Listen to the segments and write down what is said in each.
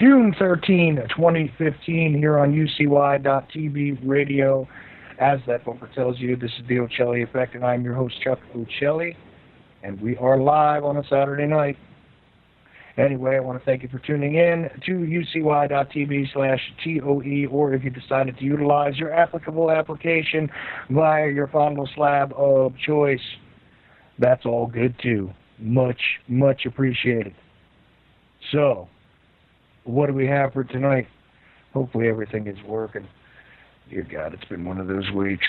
June 13, 2015, here on UCY.TV radio. As that bumper tells you, this is the Ochelli Effect, and I'm your host, Chuck Ochelli, and we are live on a Saturday night. Anyway, I want to thank you for tuning in to UCY.TV/TOE, or if you decided to utilize your applicable application via your fondle slab of choice, that's all good too. Much, much appreciated. So, what do we have for tonight? Hopefully everything is working. Dear God, it's been one of those weeks.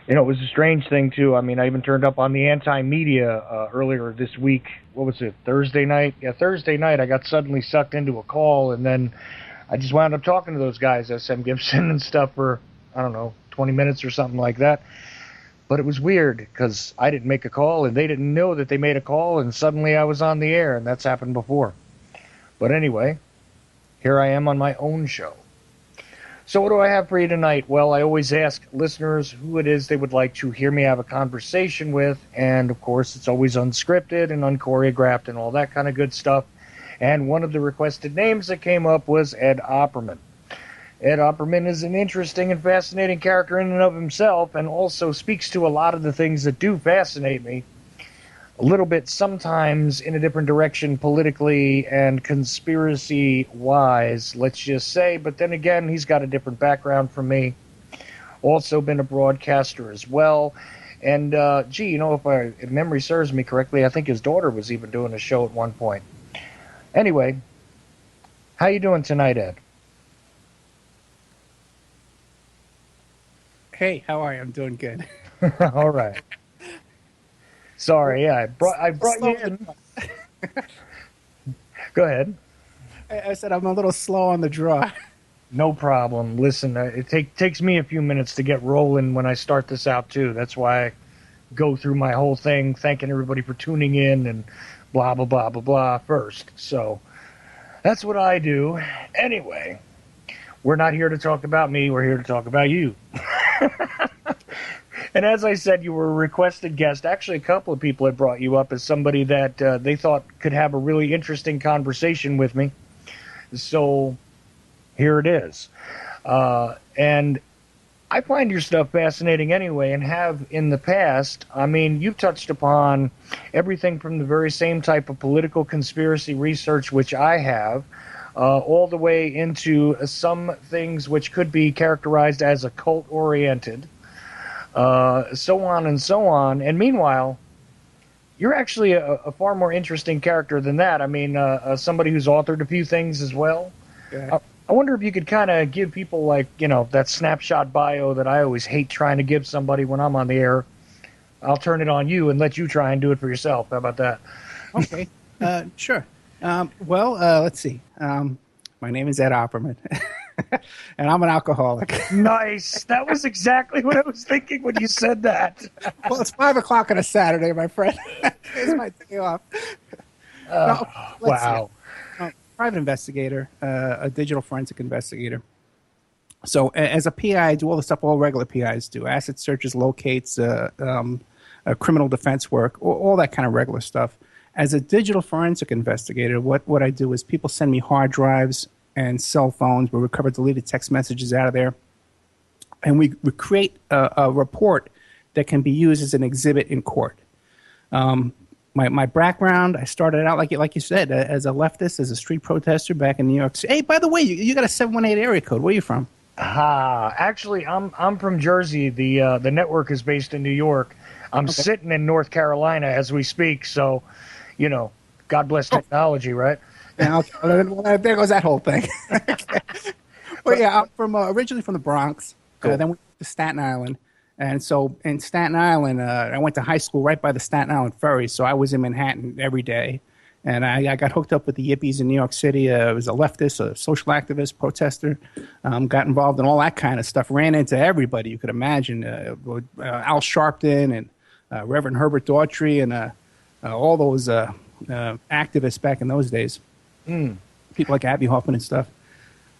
You know, it was a strange thing, too. I mean, I even turned up on the anti-media earlier this week. What was it, Thursday night? Yeah, Thursday night I got suddenly sucked into a call, and then I just wound up talking to those guys, SM Gibson and stuff, for, I don't know, 20 minutes or something like that. But it was weird, because I didn't make a call, and they didn't know that they made a call, and suddenly I was on the air, and that's happened before. But anyway, here I am on my own show. So what do I have for you tonight? Well, I always ask listeners who it is they would like to hear me have a conversation with, and of course it's always unscripted and unchoreographed and all that kind of good stuff. And one of the requested names that came up was Ed Opperman. Ed Opperman is an interesting and fascinating character in and of himself, and also speaks to a lot of the things that do fascinate me. A little bit sometimes in a different direction politically and conspiracy-wise, let's just say. But then again, he's got a different background from me. Also been a broadcaster as well. And, gee, you know, if memory serves me correctly, I think his daughter was even doing a show at one point. Anyway, how you doing tonight, Ed? Hey, how are you? I'm doing good. All right. Sorry, yeah, I brought you in. Go ahead. I said I'm a little slow on the draw. No problem. Listen, it takes me a few minutes to get rolling when I start this out, too. That's why I go through my whole thing, thanking everybody for tuning in and blah, blah, blah, blah, blah first. So that's what I do. Anyway, we're not here to talk about me. We're here to talk about you. And as I said, you were a requested guest. Actually, a couple of people had brought you up as somebody that they thought could have a really interesting conversation with me. So here it is. And I find your stuff fascinating anyway, and have in the past. I mean, you've touched upon everything from the very same type of political conspiracy research, which I have, all the way into some things which could be characterized as occult-oriented. So on and so on. And meanwhile, you're actually a far more interesting character than that. I mean, somebody who's authored a few things as well. Yeah. I wonder if you could kind of give people like, that snapshot bio that I always hate trying to give somebody when I'm on the air. I'll turn it on you and let you try and do it for yourself. How about that? Okay, sure. Let's see. My name is Ed Opperman, and I'm an alcoholic. Nice. That was exactly what I was thinking when you said that. Well, it's 5 o'clock on a Saturday, my friend. It's my day off. Wow. Private investigator, a digital forensic investigator. So as a PI, I do all the stuff all regular PIs do: asset searches, locates, criminal defense work, all that kind of regular stuff. As a digital forensic investigator, what I do is people send me hard drives and cell phones. We recover deleted text messages out of there, and we create a report that can be used as an exhibit in court. My background, I started out, like you said, as a leftist, as a street protester back in New York City. Hey, by the way, you got a 718 area code. Where are you from? Actually, I'm from Jersey. The network is based in New York. I'm sitting in North Carolina as we speak, so, God bless technology, right? Yeah, well, there goes that whole thing. But yeah, I'm from originally from the Bronx. Cool. Then we went to Staten Island. And so in Staten Island, I went to high school right by the Staten Island Ferry, so I was in Manhattan every day. And I got hooked up with the yippies in New York City. I was a leftist, a social activist, protester. Got involved in all that kind of stuff. Ran into everybody you could imagine. Al Sharpton and Reverend Herbert Daughtry and all those activists back in those days. People like Abby Hoffman and stuff.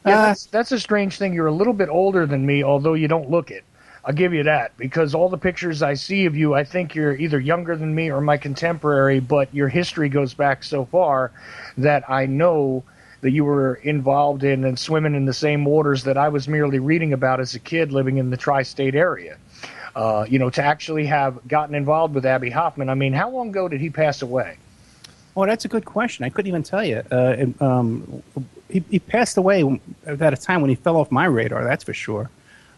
Yeah, that's a strange thing. You're a little bit older than me, although you don't look it. I'll give you that, because all the pictures I see of you, I think you're either younger than me or my contemporary, but your history goes back so far that I know that you were involved in and swimming in the same waters that I was merely reading about as a kid living in the tri-state area. To actually have gotten involved with Abby Hoffman, I mean, how long ago did he pass away? Oh, that's a good question. I couldn't even tell you. He passed away at a time when he fell off my radar, that's for sure.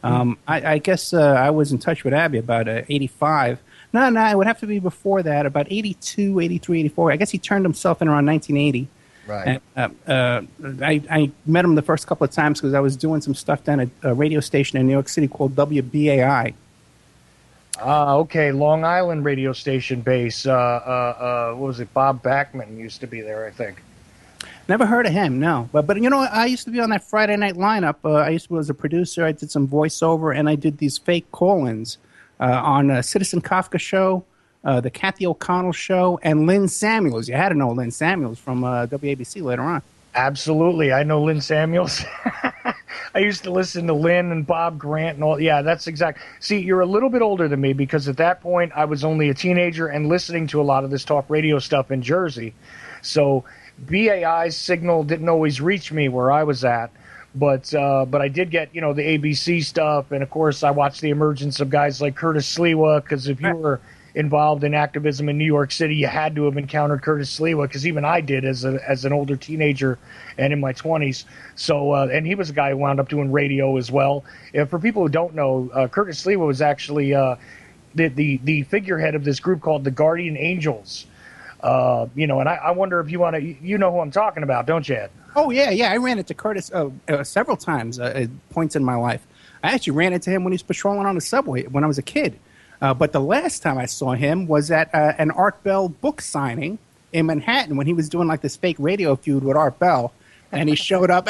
I guess I was in touch with Abby about 85. No, it would have to be before that, about 82, 83, 84. I guess he turned himself in around 1980. Right. And, I met him the first couple of times because I was doing some stuff down at a radio station in New York City called WBAI. Okay, Long Island radio station base. What was it? Bob Bachman used to be there, I think. Never heard of him, no. But I used to be on that Friday night lineup. I was a producer. I did some voiceover, and I did these fake call-ins on Citizen Kafka Show, the Kathy O'Connell Show, and Lynn Samuels. You had to know Lynn Samuels from WABC later on. Absolutely. I know Lynn Samuels. I used to listen to Lynn and Bob Grant and all. Yeah, that's exact. See, you're a little bit older than me because at that point I was only a teenager and listening to a lot of this talk radio stuff in Jersey. So BAI's signal didn't always reach me where I was at, but I did get the ABC stuff, and of course I watched the emergence of guys like Curtis Sliwa, because if you were involved in activism in New York City, you had to have encountered Curtis Sliwa, because even I did as an older teenager and in my 20s. So and he was a guy who wound up doing radio as well. For people who don't know, Curtis Sliwa was actually the figurehead of this group called the Guardian Angels. And I wonder if you want to, know who I'm talking about, don't you, Ed? Oh, yeah. I ran into Curtis several times at points in my life. I actually ran into him when he was patrolling on the subway when I was a kid. But the last time I saw him was at an Art Bell book signing in Manhattan when he was doing like this fake radio feud with Art Bell. And he showed up.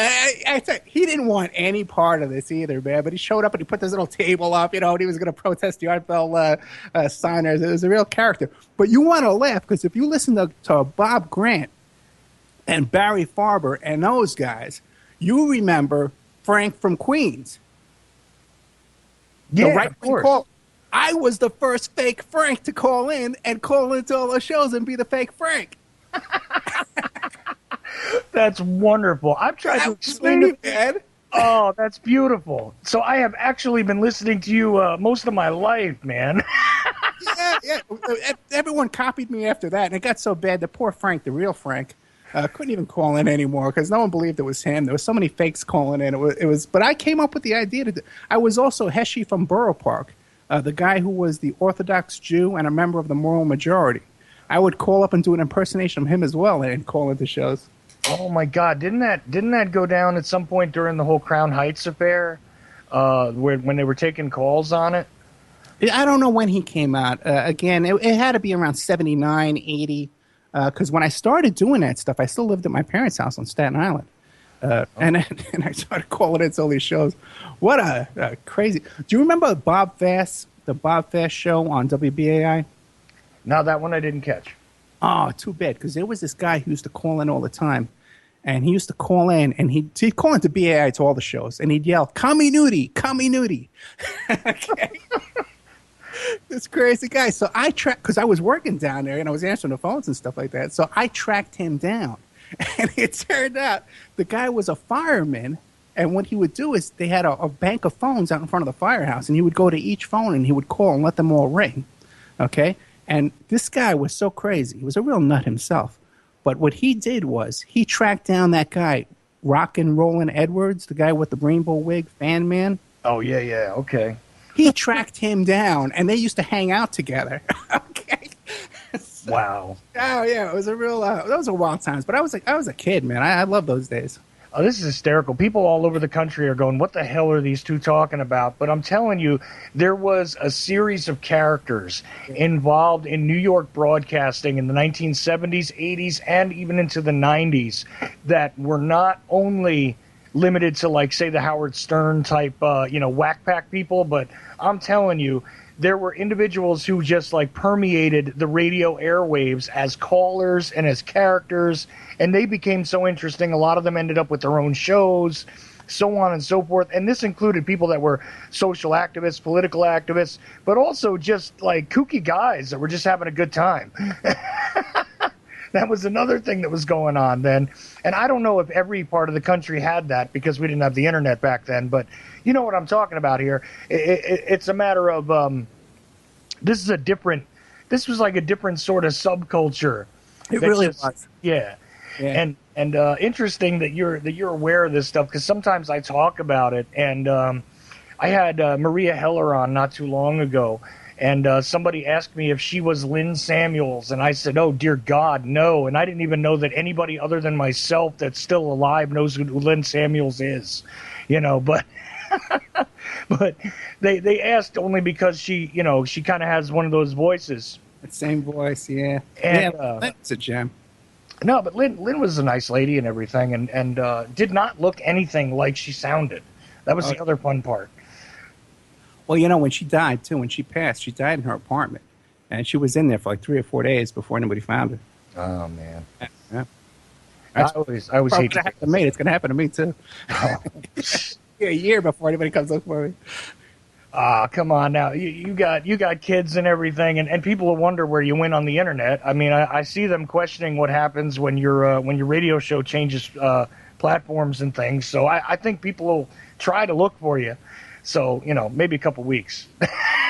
He didn't want any part of this either, man. But he showed up and he put this little table up, and he was going to protest the Art Bell signers. It was a real character. But you want to laugh because if you listen to Bob Grant and Barry Farber and those guys, you remember Frank from Queens. Yeah, of course. I was the first fake Frank to call in and call into all those shows and be the fake Frank. That's wonderful. I've tried to explain it, Ed. Oh, that's beautiful. So I have actually been listening to you most of my life, man. Yeah. Everyone copied me after that, and it got so bad that poor Frank, the real Frank, couldn't even call in anymore because no one believed it was him. There were so many fakes calling in. It was. But I came up with the idea I was also Heshi from Borough Park, the guy who was the Orthodox Jew and a member of the moral majority. I would call up and do an impersonation of him as well and call into shows. Oh my God! Didn't that go down at some point during the whole Crown Heights affair, when they were taking calls on it? I don't know when he came out. Again, it had to be around 79, 80. Because when I started doing that stuff, I still lived at my parents' house on Staten Island. And I started calling into all these shows. What a crazy. Do you remember Bob Fass, the Bob Fass show on WBAI? Now that one I didn't catch. Oh, too bad, because there was this guy who used to call in all the time. And he used to call in, and he'd call into BAI to all the shows, and he'd yell, "Kami Nudie, Kami Nudie." Okay. This crazy guy. So I tracked, because I was working down there, and I was answering the phones and stuff like that. So I tracked him down. And it turned out the guy was a fireman, and what he would do is they had a bank of phones out in front of the firehouse, and he would go to each phone, and he would call and let them all ring. Okay? And this guy was so crazy. He was a real nut himself. But what he did was he tracked down that guy, Rockin' Rollin' Edwards, the guy with the rainbow wig, Fan Man. Oh, yeah, okay. He tracked him down, and they used to hang out together. Okay. So, wow. Oh yeah, it was a real. Those were wild times. But I was a kid, man. I love those days. Oh, this is hysterical. People all over the country are going, what the hell are these two talking about? But I'm telling you, there was a series of characters involved in New York broadcasting in the 1970s, 80s, and even into the 90s that were not only limited to, like, say, the Howard Stern type, whack pack people, but I'm telling you, there were individuals who just like permeated the radio airwaves as callers and as characters, and they became so interesting. A lot of them ended up with their own shows, so on and so forth. And this included people that were social activists, political activists, but also just like kooky guys that were just having a good time. That was another thing that was going on then. And I don't know if every part of the country had that because we didn't have the internet back then, but you know what I'm talking about here. It's a matter of this was like a different sort of subculture. It really was. Yeah. And interesting that you're aware of this stuff, because sometimes I talk about it. And I had Maria Heller on not too long ago, and somebody asked me if she was Lynn Samuels, and I said, oh, dear God, no. And I didn't even know that anybody other than myself that's still alive knows who Lynn Samuels is, but but they asked only because she kind of has one of those voices. That same voice, yeah. And, Lynn's a gem. No, but Lynn was a nice lady and everything, and did not look anything like she sounded. That was the other fun part. Well, when she died, too, when she passed, she died in her apartment. And she was in there for like 3 or 4 days before anybody found her. Oh, man. Yeah. I always hate to happen to me. It's going to happen to me, too. A year before anybody comes look for me. Ah, come on now. You got kids and everything, and people will wonder where you went on the internet. I mean, I see them questioning what happens when your radio show changes platforms and things. So I think people will try to look for you. So, maybe a couple weeks,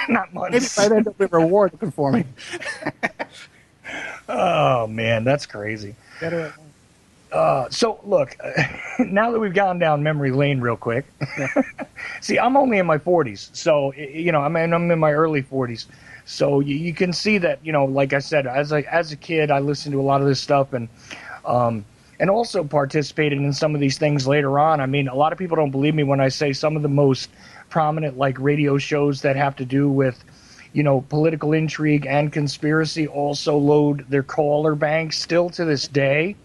not months. Maybe by then there'll be a reward looking for me. Oh, man, that's crazy. So, look, now that we've gone down memory lane real quick, see, I'm only in my 40s. So, I'm in my early 40s. So you can see that, like I said, as a kid, I listened to a lot of this stuff and also participated in some of these things later on. I mean, a lot of people don't believe me when I say some of the most prominent like radio shows that have to do with political intrigue and conspiracy also load their caller banks still to this day,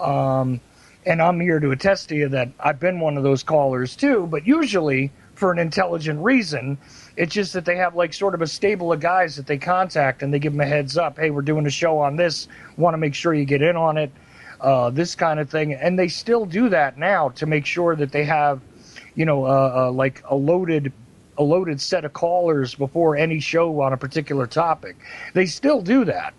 and I'm here to attest to you that I've been one of those callers too, but usually for an intelligent reason. It's just that they have like sort of a stable of guys that they contact and they give them a heads up, hey, we're doing a show on this, want to make sure you get in on it, this kind of thing. And they still do that now to make sure that they have like a loaded set of callers before any show on a particular topic. They still do that.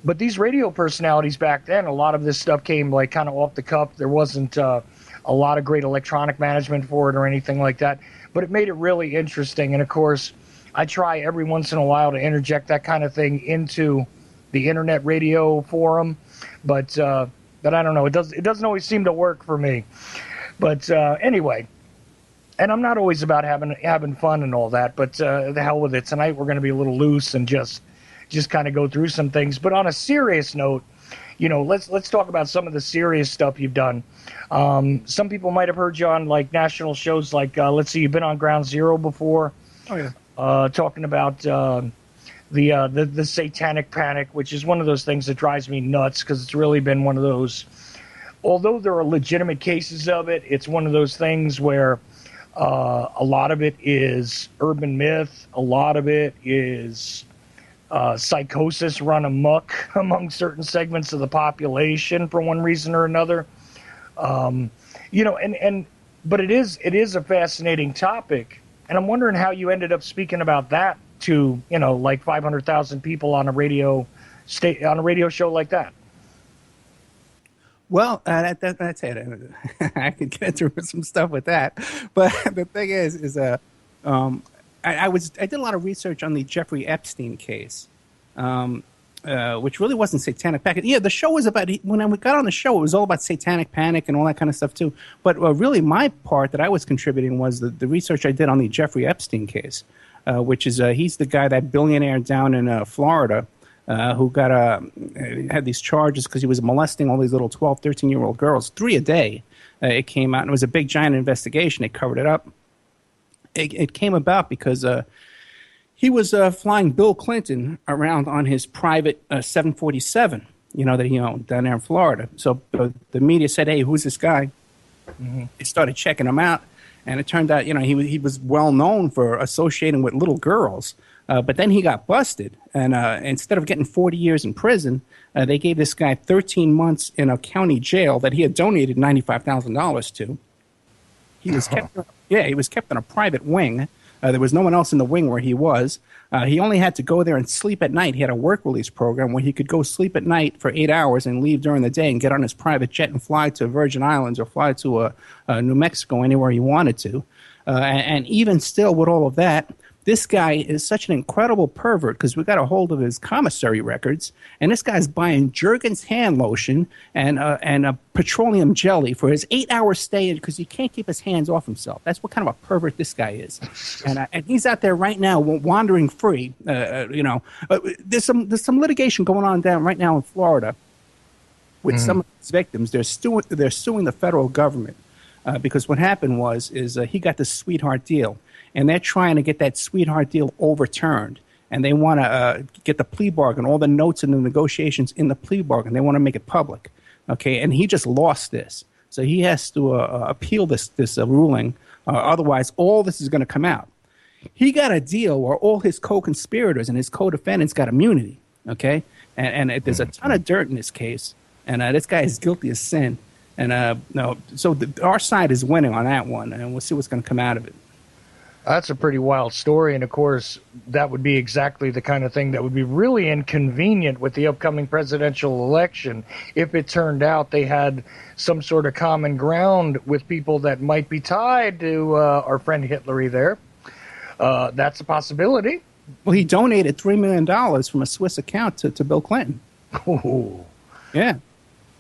But these radio personalities back then, a lot of this stuff came like kind of off the cuff. There wasn't a lot of great electronic management for it or anything like that. But it made it really interesting. And, of course, I try every once in a while to interject that kind of thing into the internet radio forum. But I don't know. It doesn't always seem to work for me. But anyway, and I'm not always about having fun and all that, but the hell with it. Tonight we're going to be a little loose and just kind of go through some things. But on a serious note, let's talk about some of the serious stuff you've done. Some people might have heard you on like national shows, like let's see, you've been on Ground Zero before. Oh yeah. Talking about the satanic panic, which is one of those things that drives me nuts because it's really been one of those. Although there are legitimate cases of it, it's one of those things where a lot of it is urban myth. A lot of it is psychosis run amok among certain segments of the population for one reason or another. But it is a fascinating topic, and I'm wondering how you ended up speaking about that to like 500,000 people on a radio show like that. Well, that's it. I could get into some stuff with that, but the thing is I did a lot of research on the Jeffrey Epstein case, which really wasn't satanic panic. Yeah, the show was about, when we got on the show, it was all about satanic panic and all that kind of stuff too. But really, my part that I was contributing was the research I did on the Jeffrey Epstein case, which is he's the guy, that billionaire down in Florida. Who had these charges because he was molesting all these little 12, 13-year-old girls, 3 a day. It came out, and it was a big, giant investigation. They covered it up. It came about because he was flying Bill Clinton around on his private 747, that he owned down there in Florida. So the media said, hey, who's this guy? Mm-hmm. They started checking him out, and it turned out, he was well known for associating with little girls. But then he got busted, and instead of getting 40 years in prison, they gave this guy 13 months in a county jail that he had donated $95,000 to. He was kept in a private wing. There was no one else in the wing where he was. He only had to go there and sleep at night. He had a work release program where he could go sleep at night for 8 hours and leave during the day and get on his private jet and fly to Virgin Islands or fly to New Mexico, anywhere he wanted to. And even still, with all of that, this guy is such an incredible pervert because we got a hold of his commissary records, and this guy's buying Jergens hand lotion and a petroleum jelly for his 8-hour stay because he can't keep his hands off himself. That's what kind of a pervert this guy is, and he's out there right now wandering free. There's some litigation going on down right now in Florida with some of his victims. They're suing the federal government because what happened was he got this sweetheart deal. And they're trying to get that sweetheart deal overturned. And they want to get the plea bargain, all the notes and the negotiations in the plea bargain. They want to make it public. Okay, and he just lost this. So he has to appeal this ruling. Otherwise, all this is going to come out. He got a deal where all his co-conspirators and his co-defendants got immunity. Okay, and there's a ton of dirt in this case. And this guy is guilty as sin. And so our side is winning on that one. And we'll see what's going to come out of it. That's a pretty wild story, and of course, that would be exactly the kind of thing that would be really inconvenient with the upcoming presidential election if it turned out they had some sort of common ground with people that might be tied to our friend Hitler there. That's a possibility. Well, he donated $3 million from a Swiss account to Bill Clinton. Ooh. Yeah. Nice.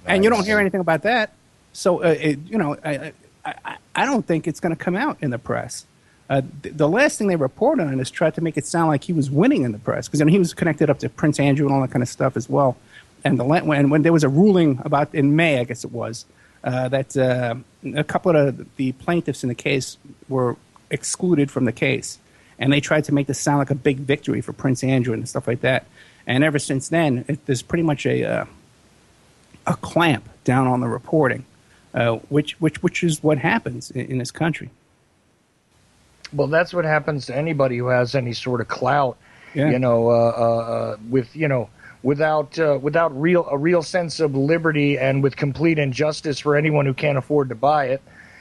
And you don't hear anything about that. So, I don't think it's going to come out in the press. The last thing they reported on is tried to make it sound like he was winning in the press because he was connected up to Prince Andrew and all that kind of stuff as well. And when there was a ruling about in May, I guess it was, that a couple of the plaintiffs in the case were excluded from the case, and they tried to make this sound like a big victory for Prince Andrew and stuff like that. And ever since then, there's pretty much a clamp down on the reporting, which is what happens in this country. Well, that's what happens to anybody who has any sort of clout, without a real sense of liberty and with complete injustice for anyone who can't afford to buy it.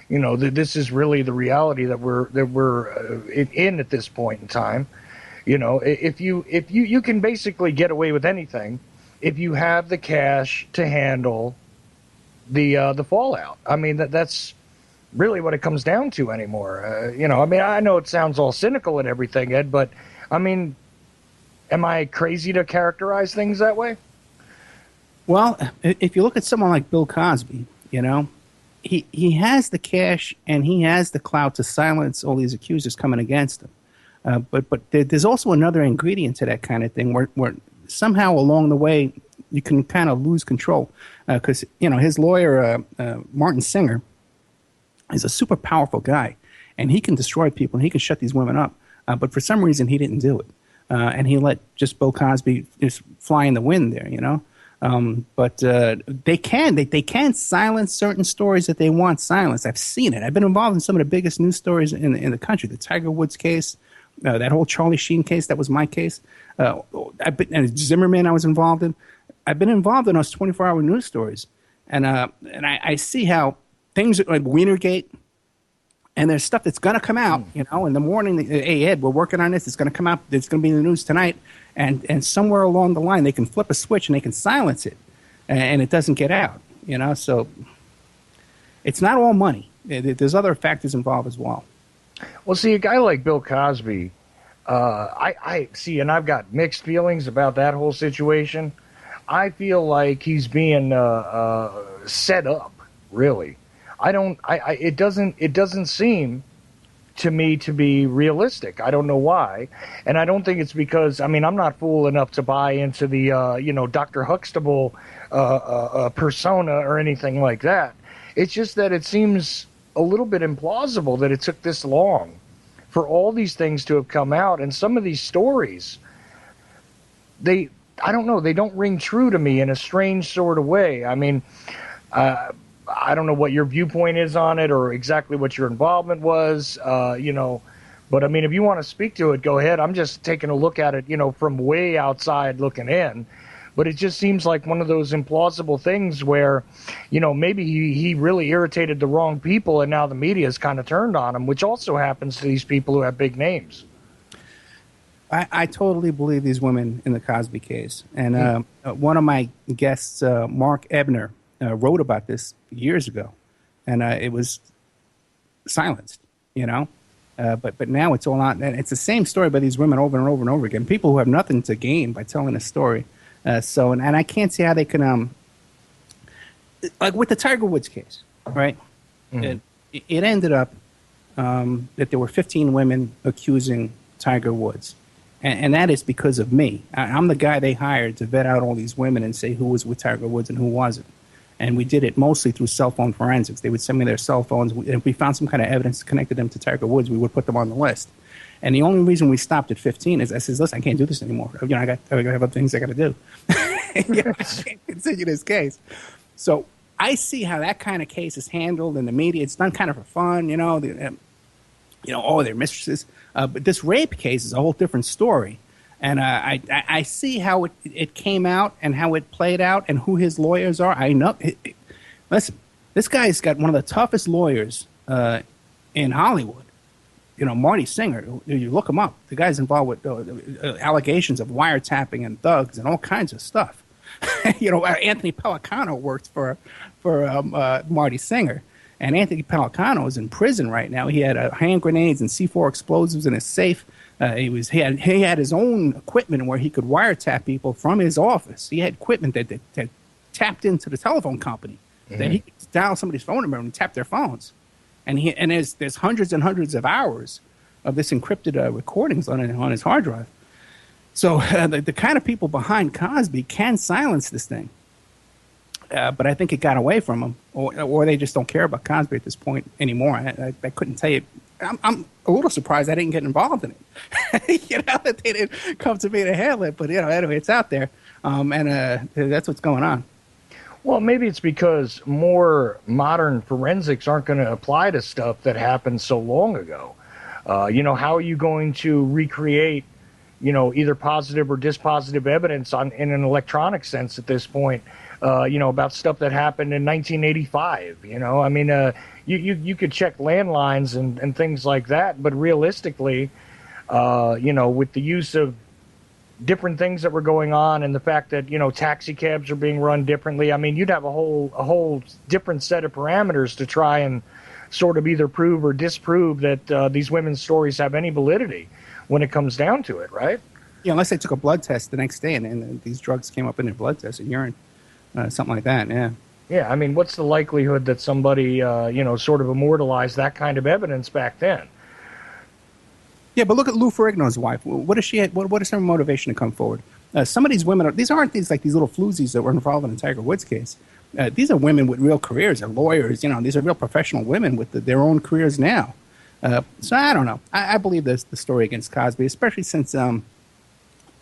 This is really the reality that we're in at this point in time. If you can basically get away with anything if you have the cash to handle the fallout. I mean, that's really what it comes down to anymore. I know it sounds all cynical and everything, Ed, but I mean, am I crazy to characterize things that way? Well, if you look at someone like Bill Cosby, he has the cash and he has the clout to silence all these accusers coming against him. But there's also another ingredient to that kind of thing where somehow along the way you can kind of lose control because his lawyer Martin Singer is a super powerful guy, and he can destroy people and he can shut these women up. But for some reason, he didn't do it, and he let just Bill Cosby just fly in the wind there, But they can silence certain stories that they want silenced. I've seen it. I've been involved in some of the biggest news stories in the country. The Tiger Woods case, that whole Charlie Sheen case, that was my case. And Zimmerman I was involved in. I've been involved in those 24-hour news stories. And I see how things like Wienergate, and there's stuff that's going to come out, in the morning. Hey, Ed, we're working on this. It's going to come out. It's going to be in the news tonight. And somewhere along the line, they can flip a switch and they can silence it, and it doesn't get out. So it's not all money. There's other factors involved as well. Well, see, a guy like Bill Cosby, I see, and I've got mixed feelings about that whole situation. I feel like he's being set up, really. It doesn't seem to me to be realistic. I don't know why. And I don't think it's because, I'm not fool enough to buy into the, Dr. Huxtable persona or anything like that. It's just that it seems a little bit implausible that it took this long for all these things to have come out. And some of these stories, I don't know, they don't ring true to me in a strange sort of way. I don't know what your viewpoint is on it or exactly what your involvement was, but if you want to speak to it, go ahead. I'm just taking a look at it, from way outside looking in. But it just seems like one of those implausible things where, maybe he really irritated the wrong people and now the media has kind of turned on him, which also happens to these people who have big names. I totally believe these women in the Cosby case. And one of my guests, Mark Ebner, wrote about this years ago, and it was silenced, but now it's all out, and it's the same story by these women over and over and over again. People who have nothing to gain by telling a story. And I can't see how they can, like with the Tiger Woods case, right? Mm-hmm. It ended up that there were 15 women accusing Tiger Woods. And that is because of me. I'm the guy they hired to vet out all these women and say who was with Tiger Woods and who wasn't. And we did it mostly through cell phone forensics. They would send me their cell phones. And if we found some kind of evidence that connected them to Tiger Woods, we would put them on the list. And the only reason we stopped at 15 is I says, listen, I can't do this anymore. I have other things I got to do. I can't continue this case. So I see how that kind of case is handled in the media. It's done kind of for fun, they're mistresses. But this rape case is a whole different story. And I see how it came out and how it played out and who his lawyers are. I know. Listen, this guy's got one of the toughest lawyers in Hollywood. Marty Singer. You look him up. The guy's involved with allegations of wiretapping and thugs and all kinds of stuff. Anthony Pellicano worked for Marty Singer. And Anthony Pellicano is in prison right now. He had hand grenades and C4 explosives in his safe. He had his own equipment where he could wiretap people from his office. He had equipment that tapped into the telephone company. Mm-hmm. That he could dial somebody's phone number and tap their phones. And there's hundreds and hundreds of hours of this encrypted recordings on his hard drive. So the kind of people behind Cosby can silence this thing. But I think it got away from them, or they just don't care about Cosby at this point anymore. I couldn't tell you. I'm a little surprised I didn't get involved in it. That they didn't come to me to handle it. But anyway, it's out there, and that's what's going on. Well, maybe it's because more modern forensics aren't going to apply to stuff that happened so long ago. How are you going to recreate, either positive or dispositive evidence in an electronic sense at this point? About stuff that happened in 1985. You could check landlines and things like that, but realistically, with the use of different things that were going on and the fact that taxi cabs are being run differently, you'd have a whole different set of parameters to try and sort of either prove or disprove that these women's stories have any validity when it comes down to it, right? Yeah, unless they took a blood test the next day and these drugs came up in their blood test and urine. Something like that, yeah. Yeah, what's the likelihood that somebody, sort of immortalized that kind of evidence back then? Yeah, but look at Lou Ferrigno's wife. What is she? What is her motivation to come forward? Some of these women these aren't these little floozies that were involved in the Tiger Woods case. These are women with real careers. They're lawyers. These are real professional women with their own careers now. So I don't know. I believe the story against Cosby, especially since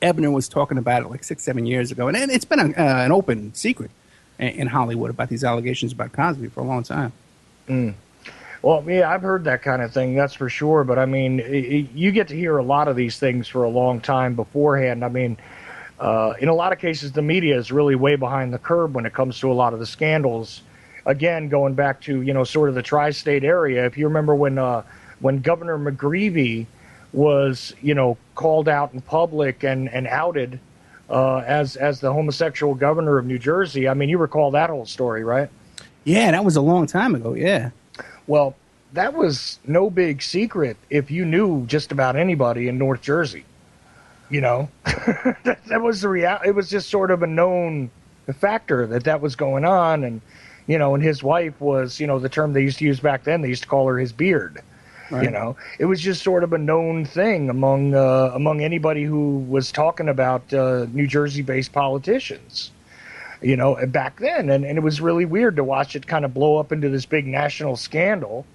Ebner was talking about it like 6-7 years ago, and it's been an open secret in Hollywood about these allegations about Cosby for a long time. Well, yeah, I've heard that kind of thing, that's for sure. But I mean, you get to hear a lot of these things for a long time beforehand. I mean, in a lot of cases, the media is really way behind the curve when it comes to a lot of the scandals. Again, going back to sort of the tri-state area. If you remember when Governor McGreevey was called out in public and outed as the homosexual governor of New Jersey. I mean, you recall that whole story, right? Yeah, that was a long time ago. Yeah. Well, that was no big secret if you knew just about anybody in North Jersey. That was the reality. It was just sort of a known factor that was going on, and and his wife was the term they used to use back then. They used to call her his beard. Right. It was just sort of a known thing among anybody who was talking about New Jersey-based politicians, back then. And it was really weird to watch it kind of blow up into this big national scandal.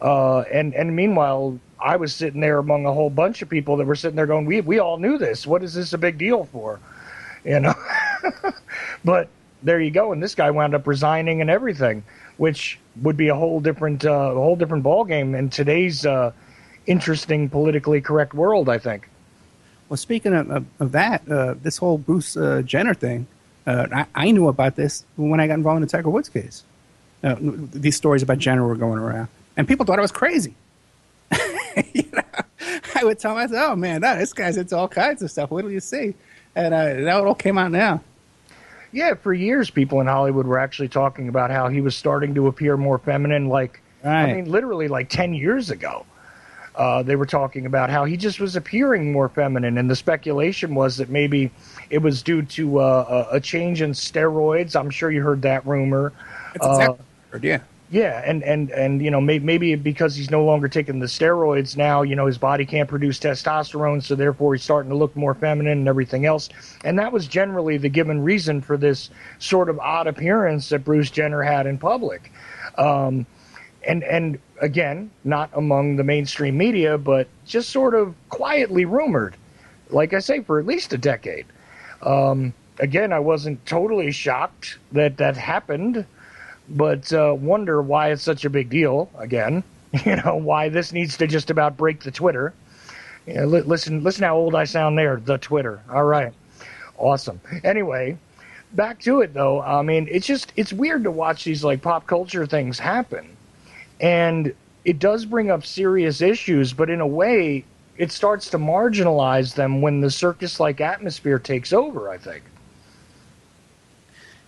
And meanwhile, I was sitting there among a whole bunch of people that were sitting there going, we all knew this. What is this a big deal for? But there you go. And this guy wound up resigning and everything, which would be a whole different ballgame in today's interesting, politically correct world, I think. Well, speaking of that, this whole Bruce Jenner thing, I knew about this when I got involved in the Tiger Woods case. These stories about Jenner were going around, and people thought I was crazy. I would tell myself, "Oh man, this guy's into all kinds of stuff. What do you see?" And that all came out now. Yeah, for years, people in Hollywood were actually talking about how he was starting to appear more feminine. Right. I mean, literally like 10 years ago, they were talking about how he just was appearing more feminine. And the speculation was that maybe it was due to a change in steroids. I'm sure you heard that rumor. That's exactly what I heard, yeah. Yeah, and maybe because he's no longer taking the steroids now, his body can't produce testosterone, so therefore he's starting to look more feminine and everything else. And that was generally the given reason for this sort of odd appearance that Bruce Jenner had in public. And again, not among the mainstream media, but just sort of quietly rumored, like I say, for at least a decade. Again, I wasn't totally shocked that happened, but wonder why it's such a big deal again. Why this needs to just about break the Twitter. Listen how old I sound there, the Twitter. All right. Awesome. Anyway, back to it though. I mean, it's weird to watch these like pop culture things happen. And it does bring up serious issues, but in a way it starts to marginalize them when the circus-like atmosphere takes over, I think.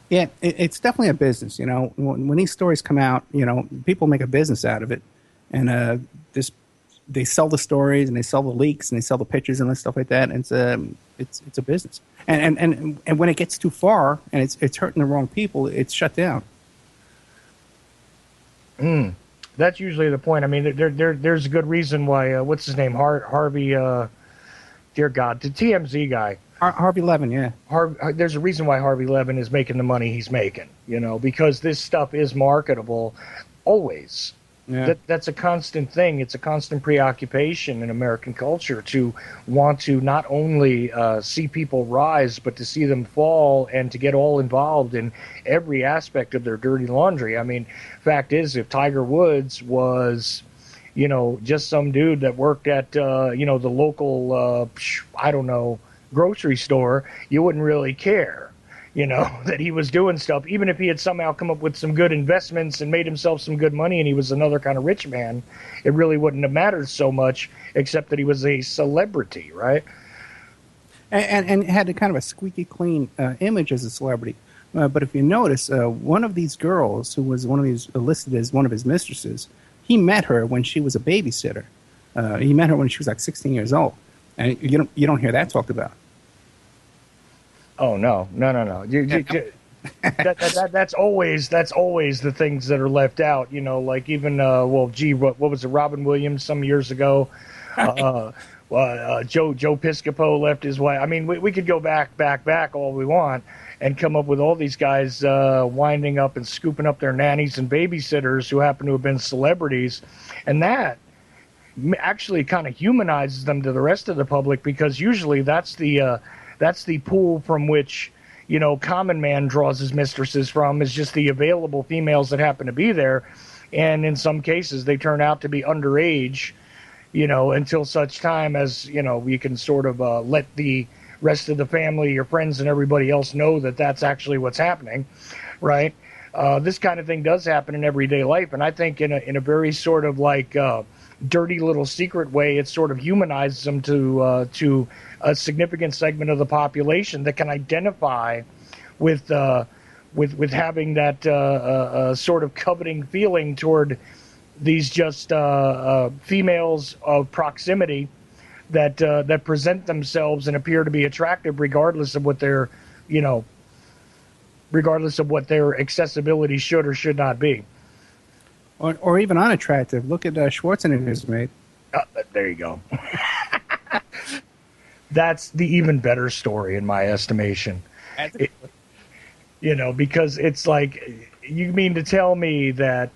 Yeah, it's definitely a business. When these stories come out, people make a business out of it, and they sell the stories and they sell the leaks and they sell the pictures and stuff like that. And it's a business. And when it gets too far and it's hurting the wrong people, it's shut down. That's usually the point. I mean, there's a good reason why. What's his name? Harvey. Dear God, the TMZ guy. Harvey Levin, yeah. There's a reason why Harvey Levin is making the money he's making, because this stuff is marketable always. Yeah. That's a constant thing. It's a constant preoccupation in American culture to want to not only see people rise, but to see them fall and to get all involved in every aspect of their dirty laundry. I mean, fact is, if Tiger Woods was, just some dude that worked at, the local, grocery store, you wouldn't really care, that he was doing stuff. Even if he had somehow come up with some good investments and made himself some good money and he was another kind of rich man, it really wouldn't have mattered so much, except that he was a celebrity, right? And had a kind of a squeaky clean image as a celebrity. But if you notice, one of these girls who was listed as one of his mistresses, he met her when she was a babysitter. He met her when she was like 16 years old. And you don't hear that talked about. Oh no! That's always the things that are left out. Like even what was it? Robin Williams some years ago. Joe Piscopo left his wife. I mean, we could go back all we want and come up with all these guys winding up and scooping up their nannies and babysitters who happen to have been celebrities, and that actually kind of humanizes them to the rest of the public, because usually that's the pool from which common man draws his mistresses from, is just the available females that happen to be there, and in some cases they turn out to be underage, until such time as you can sort of let the rest of the family, your friends, and everybody else know that that's actually what's happening, right? This kind of thing does happen in everyday life, and I think in a very sort of like dirty little secret way, it sort of humanizes them to a significant segment of the population that can identify with having that sort of coveting feeling toward these just females of proximity that present themselves and appear to be attractive regardless of what their accessibility should or should not be. Or even unattractive. Look at Schwarzenegger's mate. There you go. That's the even better story in my estimation. Because it's like, you mean to tell me that,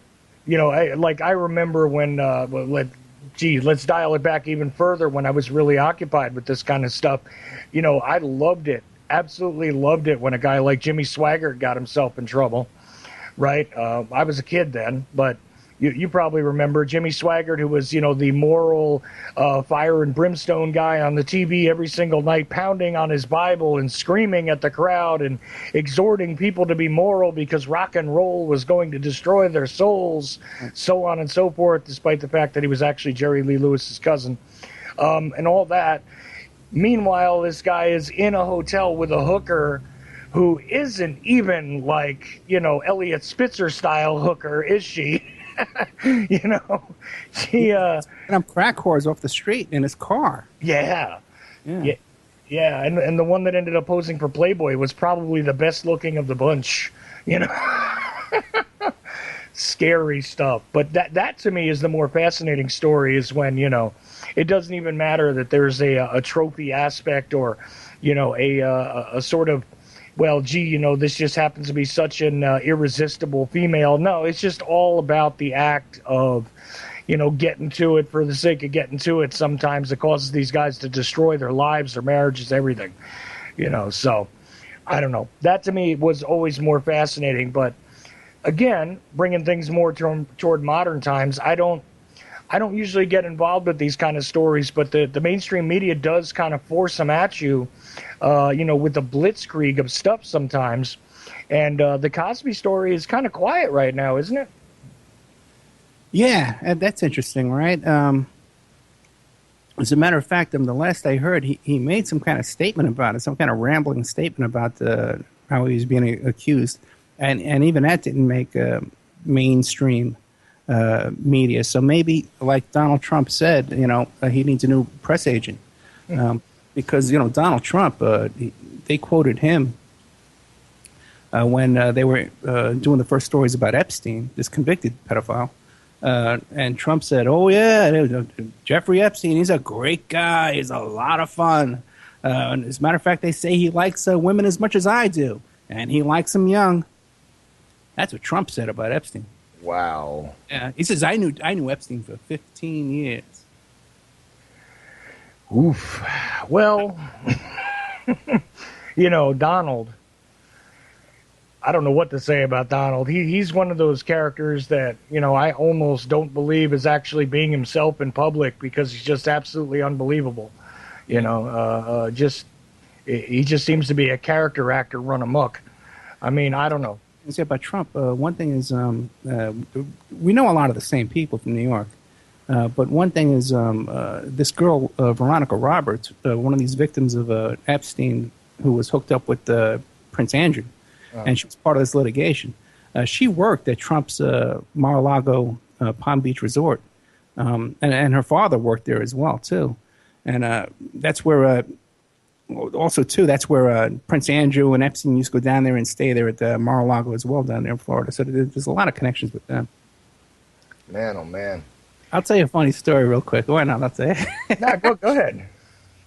I remember when, let's dial it back even further, when I was really occupied with this kind of stuff. I loved it, absolutely loved it when a guy like Jimmy Swaggart got himself in trouble, right? I was a kid then, but you probably remember Jimmy Swaggart, who was, the moral fire and brimstone guy on the TV every single night, pounding on his Bible and screaming at the crowd and exhorting people to be moral because rock and roll was going to destroy their souls, so on and so forth, despite the fact that he was actually Jerry Lee Lewis's cousin, and all that. Meanwhile, this guy is in a hotel with a hooker who isn't even like, Elliot Spitzer style hooker, is she? She and I'm crack whores off the street in his car. Yeah. And the one that ended up posing for Playboy was probably the best looking of the bunch. Scary stuff. But that to me is the more fascinating story, is when it doesn't even matter that there's a trophy aspect or a sort of, well, gee, this just happens to be such an irresistible female. No, it's just all about the act of, getting to it for the sake of getting to it. Sometimes it causes these guys to destroy their lives, their marriages, everything. So I don't know. That to me was always more fascinating. But again, bringing things more toward modern times, I don't usually get involved with these kind of stories, but the mainstream media does kind of force them at you, with the blitzkrieg of stuff sometimes. And the Cosby story is kind of quiet right now, isn't it? Yeah, and that's interesting, right? As a matter of fact, the last I heard, he made some kind of statement about it, some kind of rambling statement about how he was being accused. And even that didn't make mainstream media. So maybe, like Donald Trump said, he needs a new press agent. Because, Donald Trump, they quoted him when they were doing the first stories about Epstein, this convicted pedophile. And Trump said, oh, yeah, Jeffrey Epstein, he's a great guy. He's a lot of fun. And as a matter of fact, they say he likes women as much as I do. And he likes them young. That's what Trump said about Epstein. Wow. Yeah, he says, I knew Epstein for 15 years. Oof. Well, Donald, I don't know what to say about Donald. He's one of those characters that, I almost don't believe is actually being himself in public, because he's just absolutely unbelievable. He just seems to be a character actor run amok. I mean, I don't know. Let's say about Trump, one thing is we know a lot of the same people from New York. But one thing is this girl, Veronica Roberts, one of these victims of Epstein, who was hooked up with Prince Andrew, and she was part of this litigation. She worked at Trump's Mar-a-Lago Palm Beach resort, and her father worked there as well, too. And that's where also, too, that's where Prince Andrew and Epstein used to go down there and stay there at Mar-a-Lago as well down there in Florida. So there's a lot of connections with them. Man, oh, man. I'll tell you a funny story real quick. Why not? I'll tell you. No, go ahead.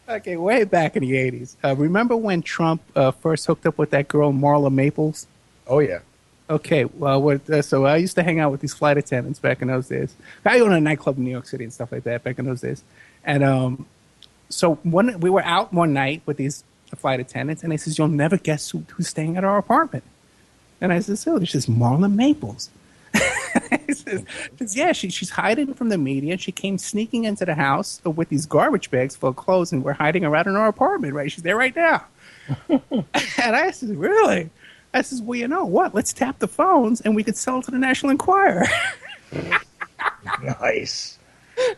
Okay, way back in the 80s. Remember when Trump first hooked up with that girl, Marla Maples? Oh, yeah. Okay, well, so I used to hang out with these flight attendants back in those days. I owned a nightclub in New York City and stuff like that back in those days. And so we were out one night with these flight attendants, and they says, "You'll never guess who's staying at our apartment." And I says, "Oh, this is Marla Maples." He says, "Yeah, she's hiding from the media. And she came sneaking into the house with these garbage bags full of clothes, and we're hiding her out in our apartment, right? She's there right now." And I said, "Really?" I says, "Well, you know what? Let's tap the phones, and we could sell to the National Enquirer." Nice.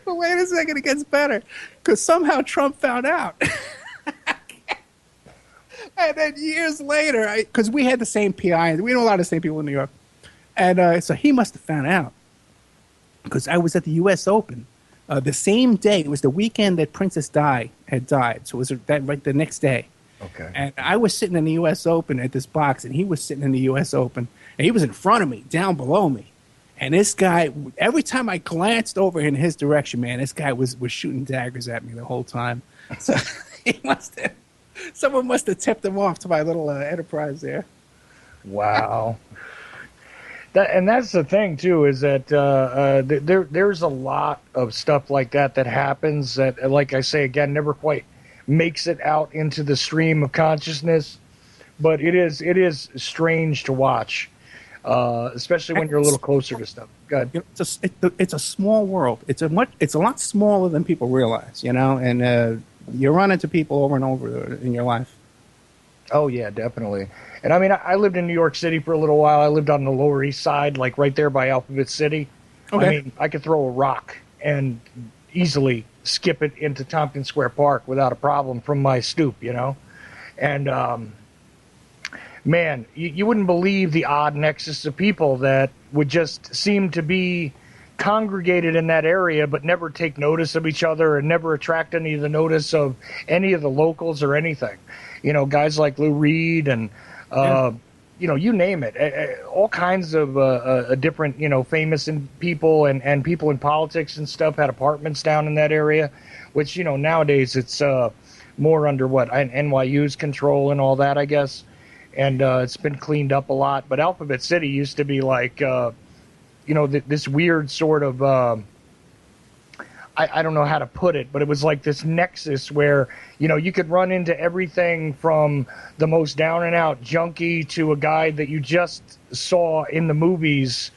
But wait a second, it gets better. Because somehow Trump found out. And then years later, because we had the same PI, we know a lot of the same people in New York. And so he must have found out. Because I was at the U.S. Open the same day. It was the weekend that Princess Di had died. So it was right the next day. Okay. And I was sitting in the U.S. Open at this box, and he was sitting in the U.S. Open. And he was in front of me, down below me. And this guy, every time I glanced over in his direction, man, this guy was shooting daggers at me the whole time. So someone must have tipped him off to my little enterprise there. Wow. That's the thing, too, is that there's a lot of stuff like that happens that, like I say, again, never quite makes it out into the stream of consciousness. But it is strange to watch. Especially when you're a little closer to stuff. Go ahead. It's a small world. It's a lot smaller than people realize, and you run into people over and over in your life. Oh, yeah, definitely. And I mean, I lived in New York City for a little while. I lived on the Lower East Side, like right there by Alphabet City. Okay. I mean, I could throw a rock and easily skip it into Tompkins Square Park without a problem from my stoop, And, man, you wouldn't believe the odd nexus of people that would just seem to be congregated in that area but never take notice of each other and never attract any of the notice of any of the locals or anything. Guys like Lou Reed and, you name it. All kinds of different, famous people and people in politics and stuff had apartments down in that area, which, nowadays it's more under NYU's control and all that, I guess. And it's been cleaned up a lot. But Alphabet City used to be like, this weird sort of, I don't know how to put it, but it was like this nexus where, you could run into everything from the most down and out junkie to a guy that you just saw in the movies,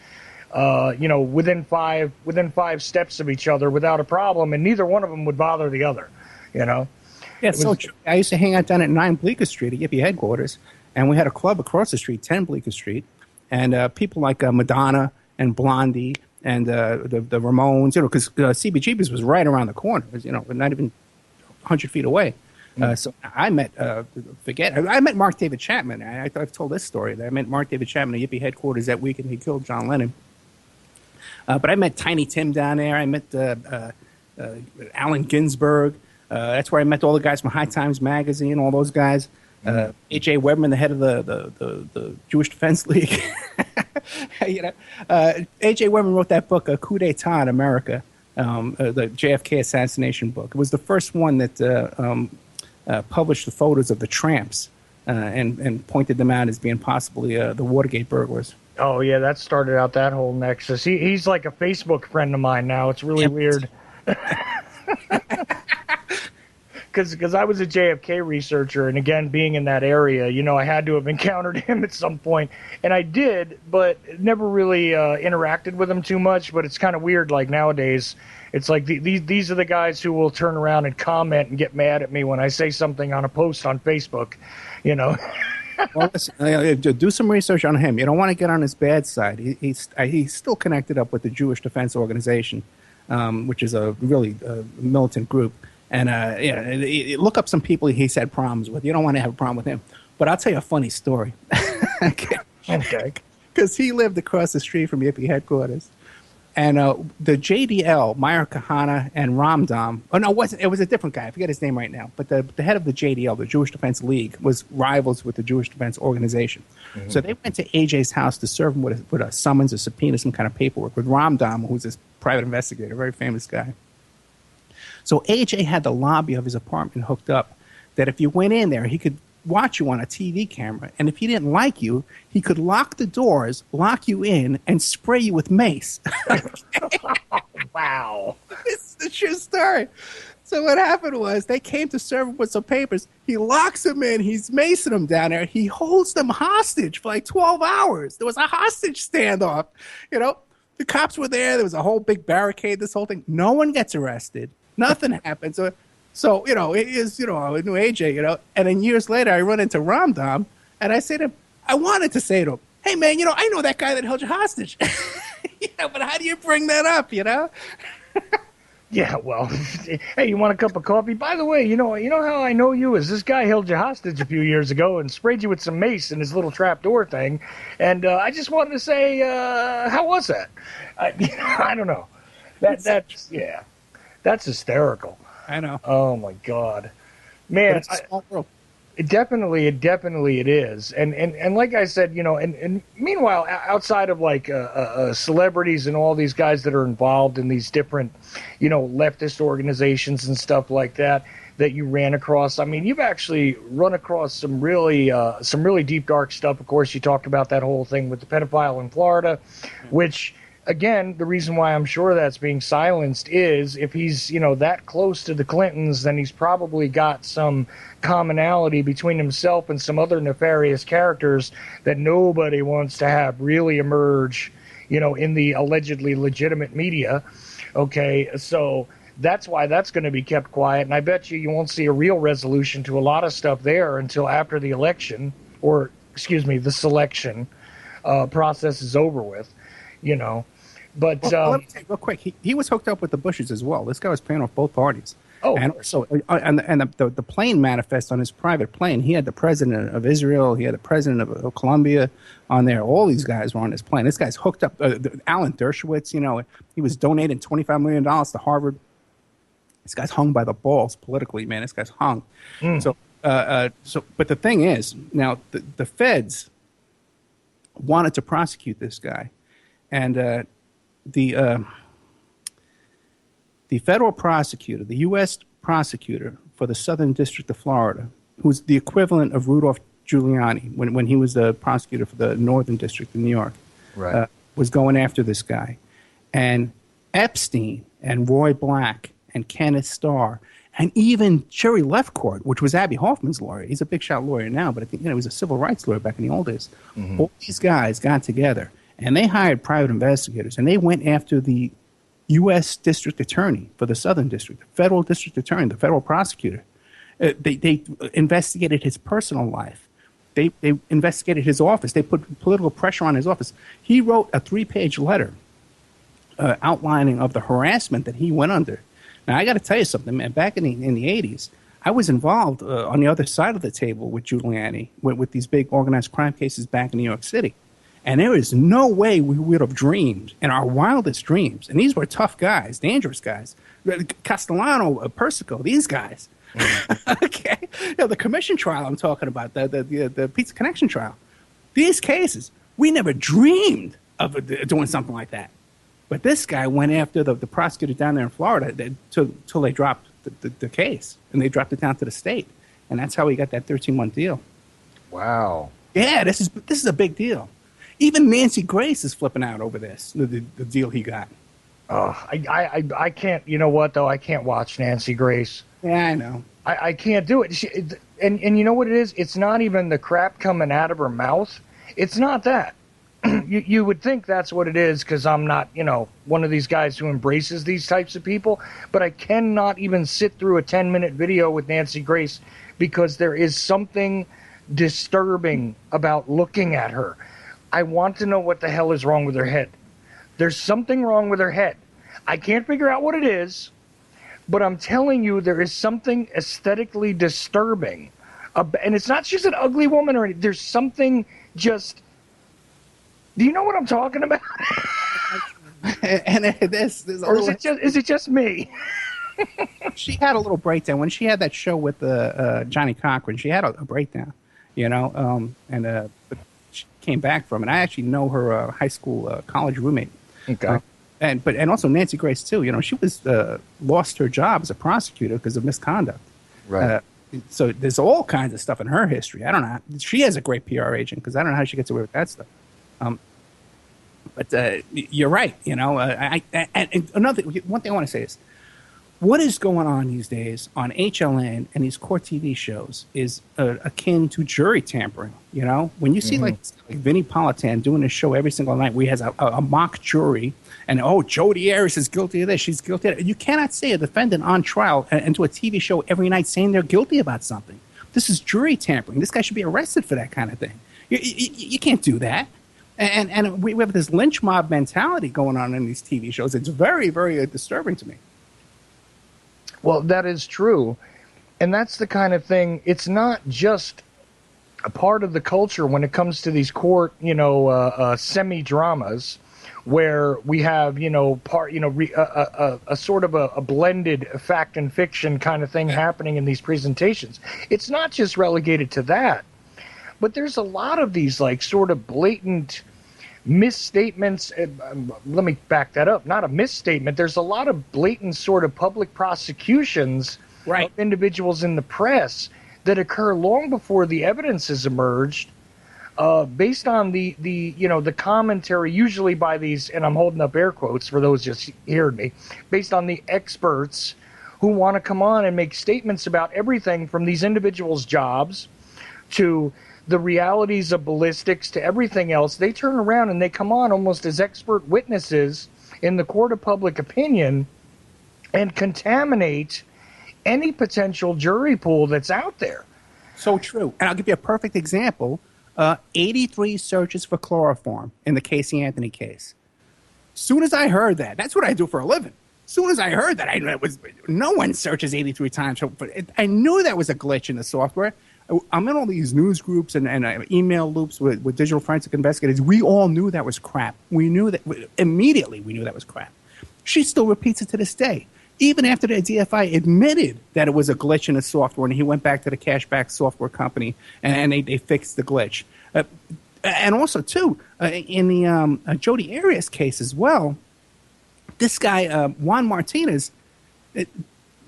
within five steps of each other without a problem. And neither one of them would bother the other, Yeah, so true. I used to hang out down at 9 Bleecker Street at Yippee headquarters. And we had a club across the street, 10 Bleecker Street, and people like Madonna and Blondie and the Ramones, because CBGB's was right around the corner, not even 100 feet away. So I met, I met Mark David Chapman. I've told this story. That I met Mark David Chapman at Yippee headquarters that weekend he killed John Lennon. But I met Tiny Tim down there. I met Allen Ginsberg. That's where I met all the guys from High Times Magazine, all those guys. A.J. Webman, the head of the Jewish Defense League. A.J. Webman wrote that book, Coup d'etat in America, the JFK assassination book. It was the first one that published the photos of the tramps and pointed them out as being possibly the Watergate burglars. Oh, yeah, that started out that whole nexus. He's like a Facebook friend of mine now. It's really weird. Because I was a JFK researcher, and again, being in that area, I had to have encountered him at some point. And I did, but never really interacted with him too much. But it's kind of weird, like nowadays, it's like these are the guys who will turn around and comment and get mad at me when I say something on a post on Facebook, Well, listen, do some research on him. You don't want to get on his bad side. He's still connected up with the Jewish Defense Organization, which is a really militant group. And look up some people he's had problems with. You don't want to have a problem with him. But I'll tell you a funny story. Okay. Because he lived across the street from Yippee headquarters. And the JDL, Meyer Kahana and Ramdam, oh no, it was a different guy. I forget his name right now. But the head of the JDL, the Jewish Defense League, was rivals with the Jewish Defense Organization. Mm-hmm. So they went to AJ's house to serve him with a summons, a subpoena, some kind of paperwork with Ramdam, who's this private investigator, very famous guy. So AJ had the lobby of his apartment hooked up that if you went in there, he could watch you on a TV camera. And if he didn't like you, he could lock the doors, lock you in, and spray you with mace. Wow. This is the true story. So what happened was they came to serve him with some papers. He locks them in. He's macing them down there. He holds them hostage for like 12 hours. There was a hostage standoff. You know, the cops were there. There was a whole big barricade, this whole thing. No one gets arrested. Nothing happened. So, you know, it is, you know, I knew AJ, you know, and then years later I run into Ramdam and I say to him, I wanted to say to him, hey, man, you know, I know that guy that held you hostage. Yeah, but how do you bring that up, you know? Yeah, well, hey, you want a cup of coffee? By the way, you know how I know you is this guy held you hostage a few years ago and sprayed you with some mace in his little trapdoor thing. And I just wanted to say, how was that? I don't know. That's hysterical. I know. Oh my God, man! But it's a small world. It definitely is. And like I said, you know, and meanwhile, outside of like celebrities and all these guys that are involved in these different, you know, leftist organizations and stuff like that you ran across. I mean, you've actually run across some really deep, dark stuff. Of course, you talked about that whole thing with the pedophile in Florida, which. Again, the reason why I'm sure that's being silenced is if he's, you know, that close to the Clintons, then he's probably got some commonality between himself and some other nefarious characters that nobody wants to have really emerge, you know, in the allegedly legitimate media. Okay, so that's why that's going to be kept quiet. And I bet you won't see a real resolution to a lot of stuff there until after the election, or, excuse me, the selection process is over with, you know. But well, let me take real quick. He was hooked up with the Bushes as well. This guy was paying off both parties. Oh, and so the plane manifest on his private plane. He had the president of Israel. He had the president of Colombia on there. All these guys were on his plane. This guy's hooked up. Alan Dershowitz, you know, he was donating $25 million to Harvard. This guy's hung by the balls politically, man. This guy's hung. So, but the thing is, now the feds wanted to prosecute this guy, and the federal prosecutor, the U.S. prosecutor for the Southern District of Florida, who's the equivalent of Rudolph Giuliani when he was the prosecutor for the Northern District in New York, right. Was going after this guy. And Epstein and Roy Black and Kenneth Starr and even Sherry Lefcourt, which was Abby Hoffman's lawyer. He's a big shot lawyer now, but I think, you know, he was a civil rights lawyer back in the old days. Mm-hmm. All these guys got together. And they hired private investigators, and they went after the U.S. District Attorney for the Southern District, the federal district attorney, the federal prosecutor. They investigated his personal life. They investigated his office. They put political pressure on his office. He wrote a 3-page letter outlining of the harassment that he went under. Now, I got to tell you something, man. Back in the 80s, I was involved on the other side of the table with Giuliani, with these big organized crime cases back in New York City. And there is no way we would have dreamed in our wildest dreams. And these were tough guys, dangerous guys. Castellano, Persico, these guys. Mm-hmm. Okay. You know, the commission trial I'm talking about, the Pizza Connection trial. These cases, we never dreamed of doing something like that. But this guy went after the prosecutor down there in Florida till they dropped the case. And they dropped it down to the state. And that's how he got that 13-month deal. Wow. Yeah, this is a big deal. Even Nancy Grace is flipping out over this, the deal he got. Oh, I can't. You know what, though? I can't watch Nancy Grace. Yeah, I know. I can't do it. And you know what it is? It's not even the crap coming out of her mouth. It's not that. You would think that's what it is because I'm not, you know, one of these guys who embraces these types of people. But I cannot even sit through a 10-minute video with Nancy Grace because there is something disturbing about looking at her. I want to know what the hell is wrong with her head. There's something wrong with her head. I can't figure out what it is, but I'm telling you there is something aesthetically disturbing. And it's not she's an ugly woman or anything. There's something just... Do you know what I'm talking about? And there's a Or little, is it just me? she had a little breakdown when she had that show with Johnny Cochran. She had a breakdown, but she came back from it. I actually know her high school, college roommate. Okay. And also Nancy Grace too. She was lost her job as a prosecutor because of misconduct. Right. So there's all kinds of stuff in her history. I don't know. She has a great PR agent because I don't know how she gets away with that stuff. But you're right. And another one thing I want to say is, what is going on these days on HLN and these court TV shows is akin to jury tampering. When you see like Vinnie Politan doing this show every single night where he has a mock jury and, Jodi Arias is guilty of this, she's guilty of that. You cannot say a defendant on trial and do a TV show every night saying they're guilty about something. This is jury tampering. This guy should be arrested for that kind of thing. You can't do that. And we have this lynch mob mentality going on in these TV shows. It's very, very disturbing to me. Well, that is true. And that's the kind of thing, it's not just a part of the culture when it comes to these court, semi-dramas where we have, a sort of a blended fact and fiction kind of thing happening in these presentations. It's not just relegated to that, but there's a lot of these like sort of blatant misstatements. Let me back that up. Not a misstatement. There's a lot of blatant sort of public prosecutions of individuals in the press that occur long before the evidence has emerged, based on the commentary, usually by these, and I'm holding up air quotes for those just hearing me, based on the experts who want to come on and make statements about everything from these individuals' jobs to the realities of ballistics to everything else. They turn around and they come on almost as expert witnesses in the court of public opinion and contaminate any potential jury pool that's out there. So true. And I'll give you a perfect example. 83 searches for chloroform in the Casey Anthony case. Soon as I heard that, that's what I do for a living. Soon as I heard that, I knew it was, no one searches 83 times. I knew that was a glitch in the software. I'm in all these news groups and email loops with digital forensic investigators. We all knew that was crap. We knew that immediately. We knew that was crap. She still repeats it to this day, even after the DFI admitted that it was a glitch in the software, and he went back to the cashback software company and they fixed the glitch. And also, too, in the Jodi Arias case as well, this guy Juan Martinez,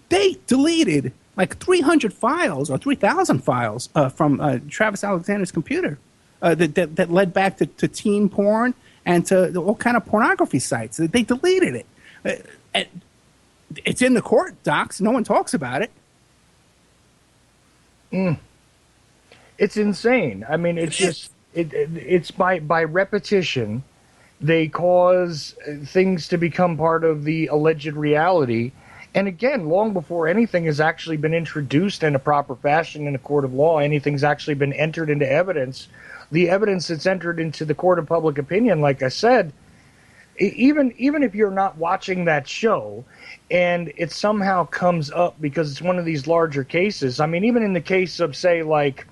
they deleted like 300 files or 3,000 files from Travis Alexander's computer that led back to teen porn and to all kind of pornography sites. They deleted it. It's in the court docs. No one talks about it. It's insane. I mean, it's just it's by repetition. They cause things to become part of the alleged reality. And again, long before anything has actually been introduced in a proper fashion in a court of law, anything's actually been entered into evidence, the evidence that's entered into the court of public opinion, like I said, even if you're not watching that show and it somehow comes up because it's one of these larger cases, I mean, even in the case of, say, like,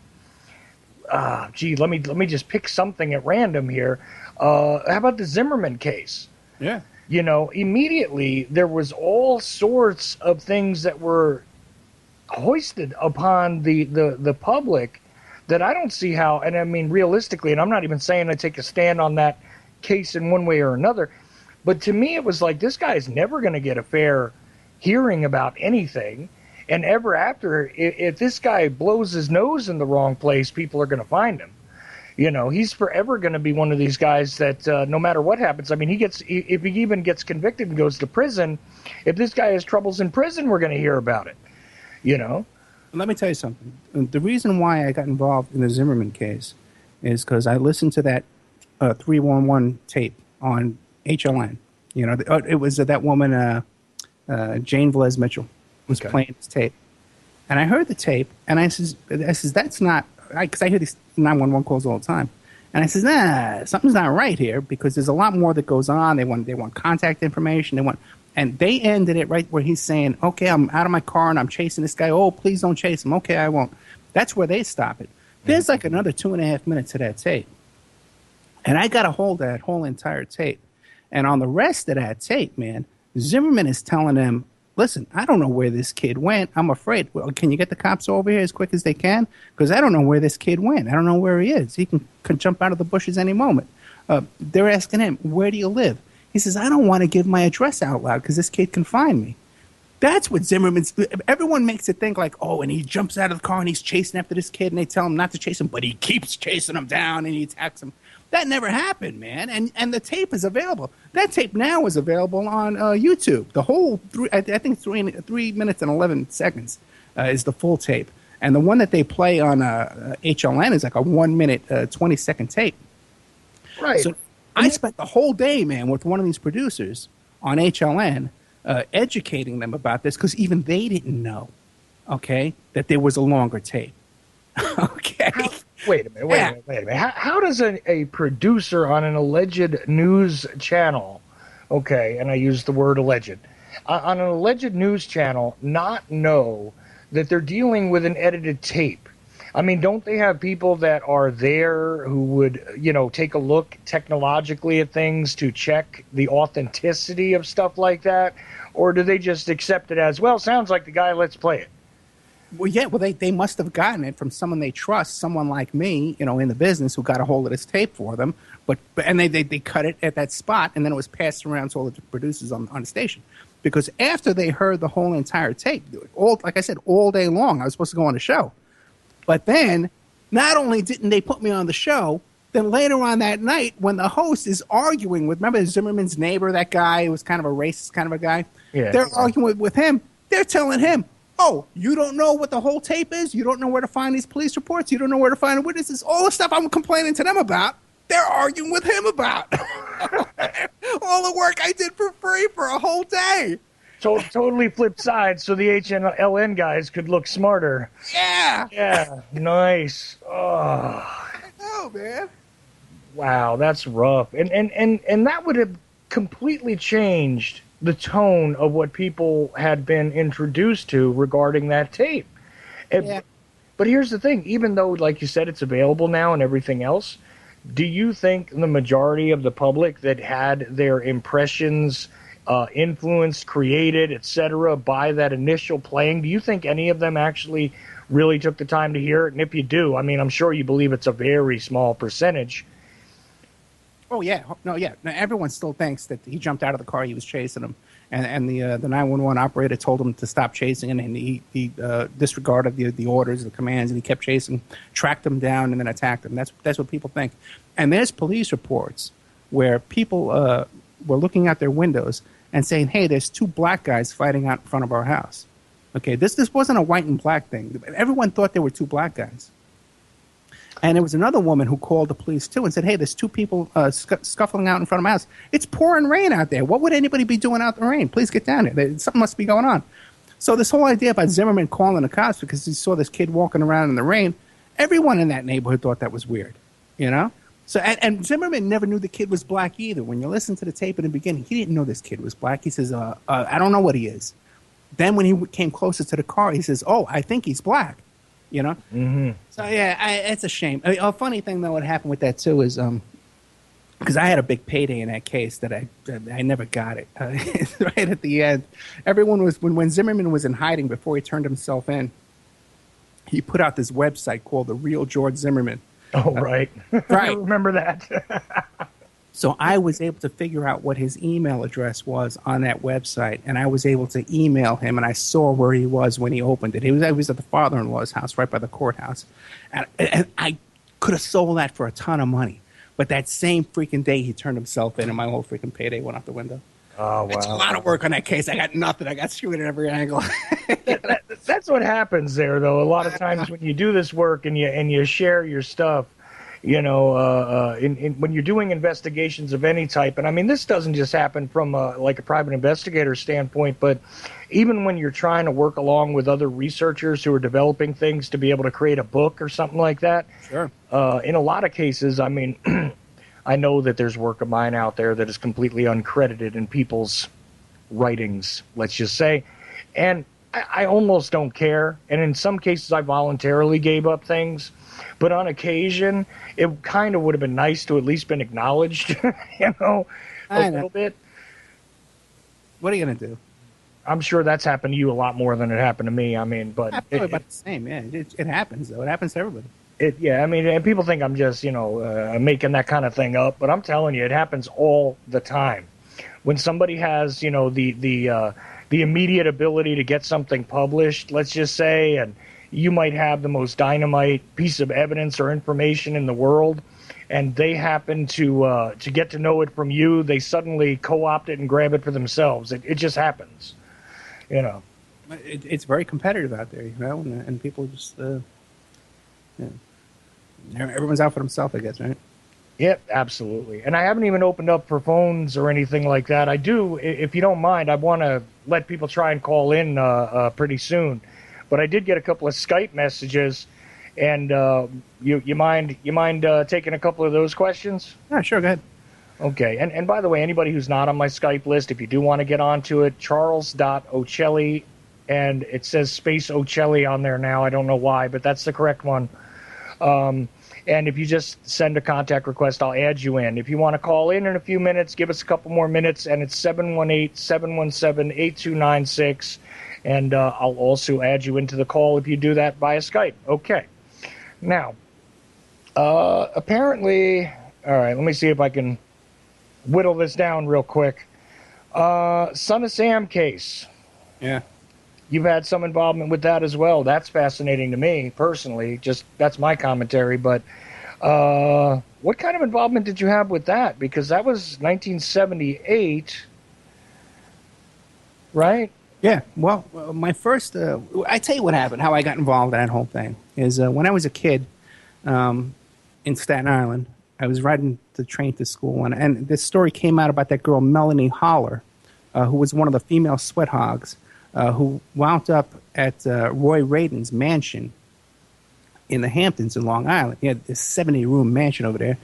let me just pick something at random here. How about the Zimmerman case? Yeah. Immediately there was all sorts of things that were hoisted upon the public that I don't see how, and I mean realistically, and I'm not even saying I take a stand on that case in one way or another, but to me it was like, this guy's never going to get a fair hearing about anything, and ever after, if this guy blows his nose in the wrong place, people are going to find him. He's forever going to be one of these guys that no matter what happens, I mean, if he even gets convicted and goes to prison, if this guy has troubles in prison, we're going to hear about it, Let me tell you something. The reason why I got involved in the Zimmerman case is because I listened to that 311 tape on HLN. It was that woman, Jane Velez Mitchell, was playing this tape. And I heard the tape, and I says, that's not, because I hear these 911 calls all the time. And I says, something's not right here, because there's a lot more that goes on. They want contact information. And they ended it right where he's saying, okay, I'm out of my car and I'm chasing this guy. Oh, please don't chase him. Okay, I won't. That's where they stop it. There's like another 2.5 minutes of that tape. And I got a hold of that whole entire tape. And on the rest of that tape, man, Zimmerman is telling them, listen, I don't know where this kid went. I'm afraid. Well, can you get the cops over here as quick as they can? Because I don't know where this kid went. I don't know where he is. He can jump out of the bushes any moment. They're asking him, where do you live? He says, I don't want to give my address out loud because this kid can find me. That's what Zimmerman's. Everyone makes it think like, oh, and he jumps out of the car and he's chasing after this kid and they tell him not to chase him, but he keeps chasing him down and he attacks him. That never happened, man. And the tape is available. That tape now is available on YouTube. The whole, I think 3 minutes and 11 seconds is the full tape. And the one that they play on HLN is like a 1 minute, 20-second tape. Right. So I spent the whole day, man, with one of these producers on HLN educating them about this because even they didn't know, okay, that there was a longer tape. Okay. Wait a minute. How does a producer on an alleged news channel, okay, and I use the word alleged, on an alleged news channel not know that they're dealing with an edited tape? I mean, don't they have people that are there who would, take a look technologically at things to check the authenticity of stuff like that? Or do they just accept it as, well, sounds like the guy, let's play it? Well, yeah, they must have gotten it from someone they trust, someone like me, in the business who got a hold of this tape for them. And they cut it at that spot, and then it was passed around to all the producers on the station. Because after they heard the whole entire tape, like I said, all day long, I was supposed to go on the show. But then, not only didn't they put me on the show, then later on that night, when the host is arguing with, remember Zimmerman's neighbor, that guy who was kind of a racist kind of a guy? Yeah. They're arguing with him. They're telling him, oh, you don't know what the whole tape is? You don't know where to find these police reports? You don't know where to find witnesses? All the stuff I'm complaining to them about, they're arguing with him about. All the work I did for free for a whole day. Totally flip sides, so the HLN guys could look smarter. Yeah. Yeah, nice. Oh. I know, man. Wow, that's rough. And that would have completely changed the tone of what people had been introduced to regarding that tape. Yeah. But here's the thing, even though, like you said, it's available now and everything else, do you think the majority of the public that had their impressions influenced, created, etc., by that initial playing, do you think any of them actually really took the time to hear it? And if you do, I mean, I'm sure you believe it's a very small percentage. Oh, yeah. No, yeah. Now, everyone still thinks that he jumped out of the car, he was chasing him, and the 911 operator told him to stop chasing him, and he disregarded the orders, the commands, and he kept chasing, tracked him down, and then attacked him. That's what people think. And there's police reports where people were looking out their windows and saying, hey, there's two black guys fighting out in front of our house. Okay, this wasn't a white and black thing. Everyone thought there were two black guys. And there was another woman who called the police, too, and said, hey, there's two people scuffling out in front of my house. It's pouring rain out there. What would anybody be doing out in the rain? Please get down here. Something must be going on. So this whole idea about Zimmerman calling the cops because he saw this kid walking around in the rain, everyone in that neighborhood thought that was weird, So, and Zimmerman never knew the kid was black either. When you listen to the tape in the beginning, he didn't know this kid was black. He says, I don't know what he is. Then when he came closer to the car, he says, oh, I think he's black, Mm-hmm. So, yeah, it's a shame. A funny thing, though, what happened with that, too, is because I had a big payday in that case that I never got it. Right at the end, everyone was, when Zimmerman was in hiding before he turned himself in, he put out this website called The Real George Zimmerman. Oh, right. Right. I remember that. So I was able to figure out what his email address was on that website, and I was able to email him, and I saw where he was when he opened it. He was at the father-in-law's house right by the courthouse. And I could have sold that for a ton of money. But that same freaking day, he turned himself in, and my whole freaking payday went out the window. Oh, wow. It's a lot of work on that case. I got nothing. I got screwed at every angle. That's what happens there, though. A lot of times when you do this work and you share your stuff, when you're doing investigations of any type, and I mean, this doesn't just happen from like a private investigator standpoint, but even when you're trying to work along with other researchers who are developing things to be able to create a book or something like that. Sure. In a lot of cases, I mean, I know that there's work of mine out there that is completely uncredited in people's writings, let's just say, and I almost don't care. And in some cases, I voluntarily gave up things. But on occasion, it kind of would have been nice to at least been acknowledged, I know. little bit. What are you going to do? I'm sure that's happened to you a lot more than it happened to me. I mean, but Probably about the same. Yeah, it happens though. It happens to everybody. yeah, I mean, and people think I'm just, making that kind of thing up, but I'm telling you, it happens all the time. When somebody has, the immediate ability to get something published, let's just say, and you might have the most dynamite piece of evidence or information in the world, and they happen to get to know it from you, they suddenly co-opt it and grab it for themselves. It just happens, It's very competitive out there, and people just, everyone's out for themselves, I guess, right? Yep, absolutely. And I haven't even opened up for phones or anything like that. I do, if you don't mind, I want to let people try and call in pretty soon. But I did get a couple of Skype messages, and you mind taking a couple of those questions? Yeah, sure, go ahead. Okay. And by the way, anybody who's not on my Skype list, if you do want to get onto it, Charles.Ochelli, and it says space Ochelli on there now. I don't know why, but that's the correct one. And if you just send a contact request, I'll add you in. If you want to call in a few minutes, give us a couple more minutes, and it's 718-717-8296. And I'll also add you into the call if you do that via Skype. Okay. Now, apparently, all right, let me see if I can whittle this down real quick. Son of Sam case. Yeah. You've had some involvement with that as well. That's fascinating to me, personally. Just that's my commentary. But what kind of involvement did you have with that? Because that was 1978, right? Yeah. Well, my first, I tell you what happened, how I got involved in that whole thing, is when I was a kid in Staten Island, I was riding the train to school, and this story came out about that girl, Melanie Holler, who was one of the female sweat hogs. Who wound up at Roy Radin's mansion in the Hamptons in Long Island. He had this 70-room mansion over there.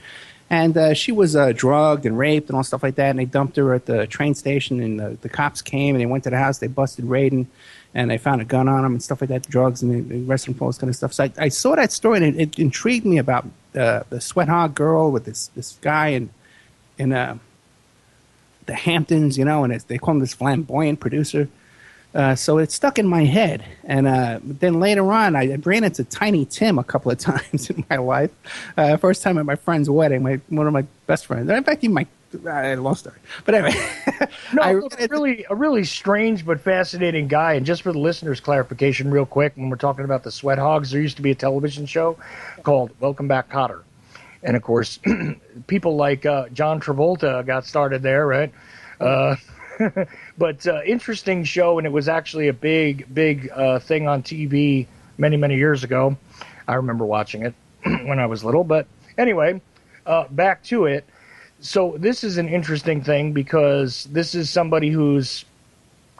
And she was drugged and raped and all stuff like that, and they dumped her at the train station, and the cops came, and they went to the house, they busted Radin, and they found a gun on him and stuff like that, drugs, and they arrested him for all this kind of stuff. So I saw that story, and it intrigued me about the sweat hog girl with this guy in the Hamptons, and they call him this flamboyant producer. So it stuck in my head. And then later on, I ran into Tiny Tim a couple of times in my life. First time at my friend's wedding, one of my best friends. In fact, I lost her. But anyway. No, a really strange but fascinating guy. And just for the listeners' clarification real quick, when we're talking about the Sweat Hogs, there used to be a television show called Welcome Back, Kotter. And, of course, people like John Travolta got started there, right? But interesting show, and it was actually a big thing on TV many, many years ago. I remember watching it when I was little. But anyway, back to it. So this is an interesting thing because this is somebody who's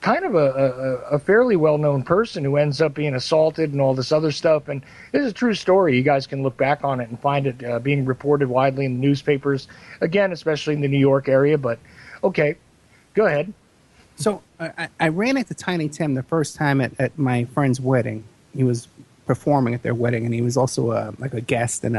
kind of a fairly well-known person who ends up being assaulted and all this other stuff. And this is a true story. You guys can look back on it and find it being reported widely in the newspapers, again, especially in the New York area. But, okay. Go ahead. So I ran into Tiny Tim the first time at my friend's wedding. He was performing at their wedding, and he was also like a guest, and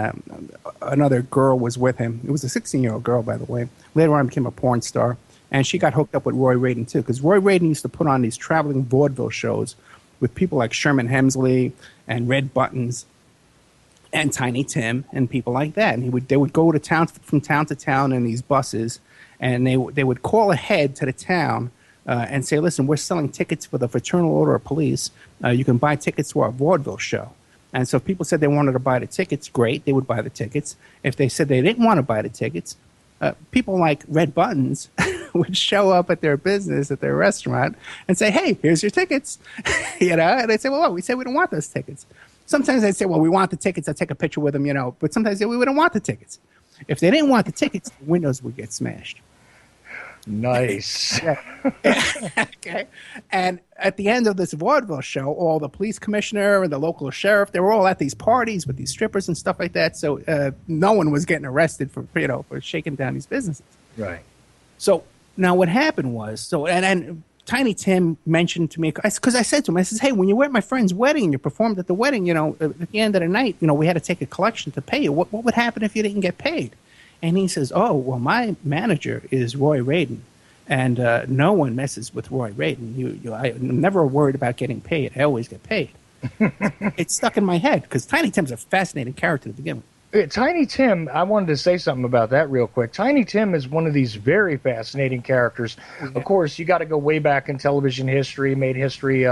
another girl was with him. It was a 16-year-old girl, by the way. Later on, became a porn star, and she got hooked up with Roy Radin, too, because Roy Radin used to put on these traveling vaudeville shows with people like Sherman Hemsley and Red Buttons and Tiny Tim and people like that. And they would go from town to town in these buses, and they would call ahead to the town and say, listen, we're selling tickets for the Fraternal Order of Police. You can buy tickets to our vaudeville show. And so if people said they wanted to buy the tickets, great, they would buy the tickets. If they said they didn't want to buy the tickets, people like Red Buttons would show up at their business, at their restaurant, and say, hey, here's your tickets. And they'd say, well, we say we don't want those tickets. Sometimes they'd say, well, we want the tickets. I'll take a picture with them, But sometimes they say, we don't want the tickets. If they didn't want the tickets, the windows would get smashed. Nice. Okay. And at the end of this vaudeville show, all the police commissioner and the local sheriff, they were all at these parties with these strippers and stuff like that. So no one was getting arrested for shaking down these businesses. Right. So now what happened was, and Tiny Tim mentioned to me, because I said to him, I says, hey, when you were at my friend's wedding and you performed at the wedding, at the end of the night, we had to take a collection to pay you. What would happen if you didn't get paid? And he says, "Oh, well, my manager is Roy Raden, and no one messes with Roy Raden. I'm never worried about getting paid. I always get paid." It's stuck in my head because Tiny Tim's a fascinating character to begin with. Tiny Tim, I wanted to say something about that real quick. Tiny Tim is one of these very fascinating characters. Of course, you got to go way back in television history, made history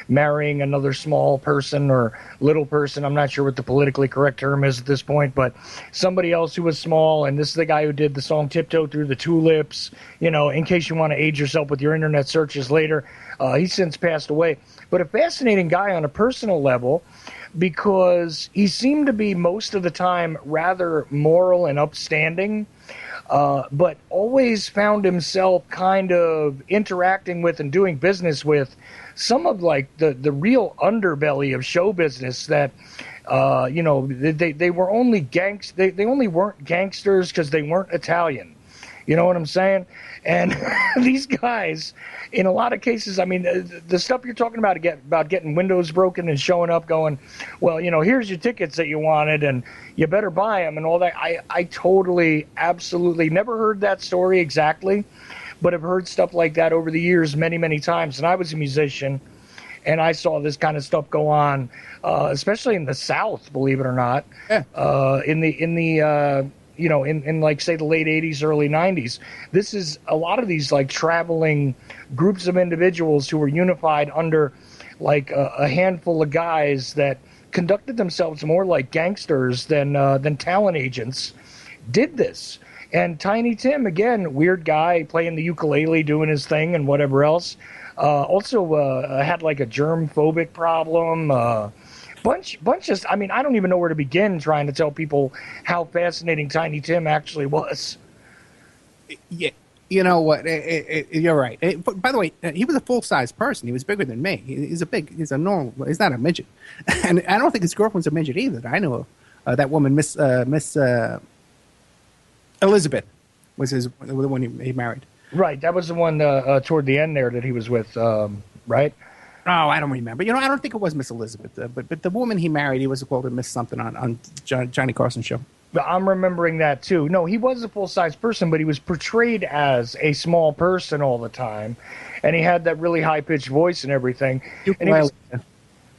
marrying another small person or little person. I'm not sure what the politically correct term is at this point, but somebody else who was small. And this is the guy who did the song Tiptoe Through the Tulips, in case you want to age yourself with your internet searches later. He's since passed away. But a fascinating guy on a personal level, because he seemed to be most of the time rather moral and upstanding, but always found himself kind of interacting with and doing business with some of like the real underbelly of show business that they were only they only weren't gangsters because they weren't Italian. You know what I'm saying? And these guys, in a lot of cases, I mean, the stuff you're talking about getting windows broken and showing up going, well, here's your tickets that you wanted and you better buy them and all that. I totally, absolutely never heard that story exactly, but I've heard stuff like that over the years many, many times. And I was a musician and I saw this kind of stuff go on, especially in the South, believe it or not, in like, say, the late 80s, early 90s. This is a lot of these, like, traveling groups of individuals who were unified under, like, a handful of guys that conducted themselves more like gangsters than talent agents, did this. And Tiny Tim, again, weird guy, playing the ukulele, doing his thing and whatever else. Also had, like, a germ-phobic problem, bunch of, I mean, I don't even know where to begin trying to tell people how fascinating Tiny Tim actually was. Yeah, you know what? You're right. But by the way, he was a full-size person. He was bigger than me. He's a normal. He's not a midget, and I don't think his girlfriend's a midget either. That I know of. That woman, Miss Elizabeth, was the one he married. Right. That was the one toward the end there that he was with. Right. Oh, I don't remember. I don't think it was Miss Elizabeth, but the woman he married, he was called Miss something on Johnny Carson's show. I'm remembering that too. No, he was a full-size person, but he was portrayed as a small person all the time, and he had that really high-pitched voice and everything. Ukulele.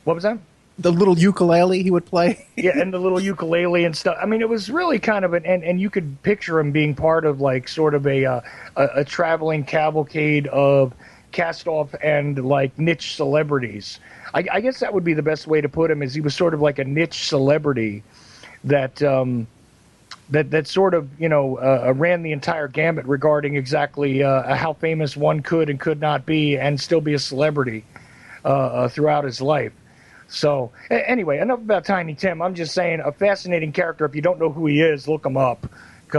What was that? The little ukulele he would play. Yeah, and the little ukulele and stuff. I mean, it was really kind of and you could picture him being part of like sort of a traveling cavalcade of cast-off and like niche celebrities. I guess that would be the best way to put him, is he was sort of like a niche celebrity that that sort of ran the entire gambit regarding exactly how famous one could and could not be and still be a celebrity throughout his life. So anyway, enough about Tiny Tim. I'm just saying, a fascinating character. If you don't know who he is, look him up.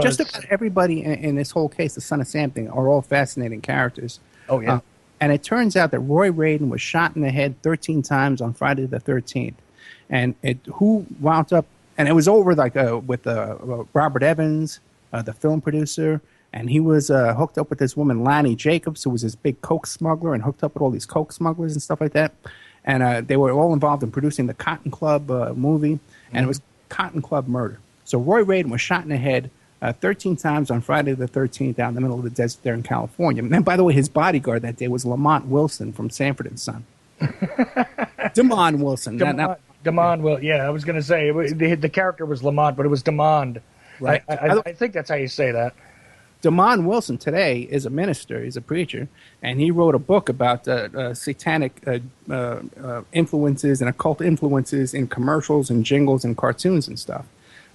Just about everybody in this whole case, the Son of Sam thing, are all fascinating characters. Oh yeah. And it turns out that Roy Raden was shot in the head 13 times on Friday the 13th. And who wound up, and it was over like with Robert Evans, the film producer, and he was hooked up with this woman, Lanny Jacobs, who was this big coke smuggler and hooked up with all these coke smugglers and stuff like that. And they were all involved in producing the Cotton Club movie, and it was Cotton Club Murder. So Roy Raden was shot in the head 13 times on Friday the 13th out in the middle of the desert there in California. And by the way, his bodyguard that day was Lamont Wilson from Sanford & Son. Demond Wilson. Demond Wilson. Yeah, I was going to say, the character was Lamont, but it was Demond. Right. I think that's how you say that. Demond Wilson today is a minister. He's a preacher, and he wrote a book about satanic influences and occult influences in commercials and jingles and cartoons and stuff.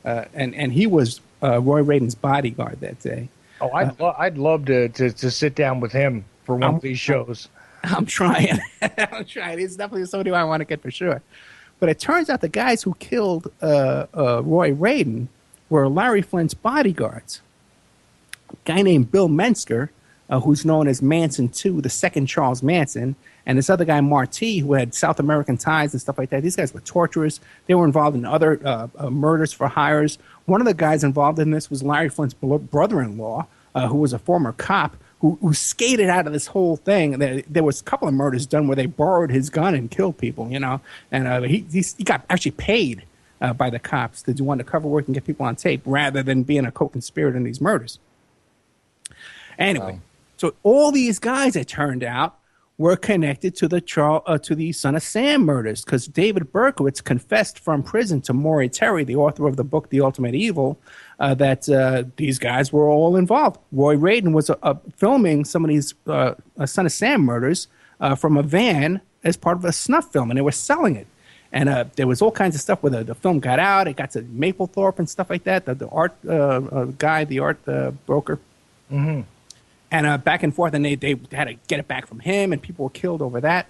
And he was Roy Raden's bodyguard that day. Oh, I'd love to sit down with him for one of these shows. I'm trying. I'm trying. He's definitely somebody I want to get for sure. But it turns out the guys who killed Roy Raden were Larry Flint's bodyguards. A guy named Bill Mensker, who's known as Manson II, the second Charles Manson, and this other guy, Marty, who had South American ties and stuff like that. These guys were torturers. They were involved in other murders for hires. One of the guys involved in this was Larry Flint's brother-in-law, who was a former cop, who skated out of this whole thing. There was a couple of murders done where they borrowed his gun and killed people, and he got actually paid by the cops to do undercover work and get people on tape rather than being a co-conspirator in these murders. Anyway, so all these guys, it turned out, were connected to the Son of Sam murders because David Berkowitz confessed from prison to Maury Terry, the author of the book The Ultimate Evil, that these guys were all involved. Roy Radin was filming some of these Son of Sam murders from a van as part of a snuff film, and they were selling it. And there was all kinds of stuff where the film got out. It got to Mapplethorpe and stuff like that, the art guy, the art broker. Mm-hmm. And back and forth, and they had to get it back from him, and people were killed over that.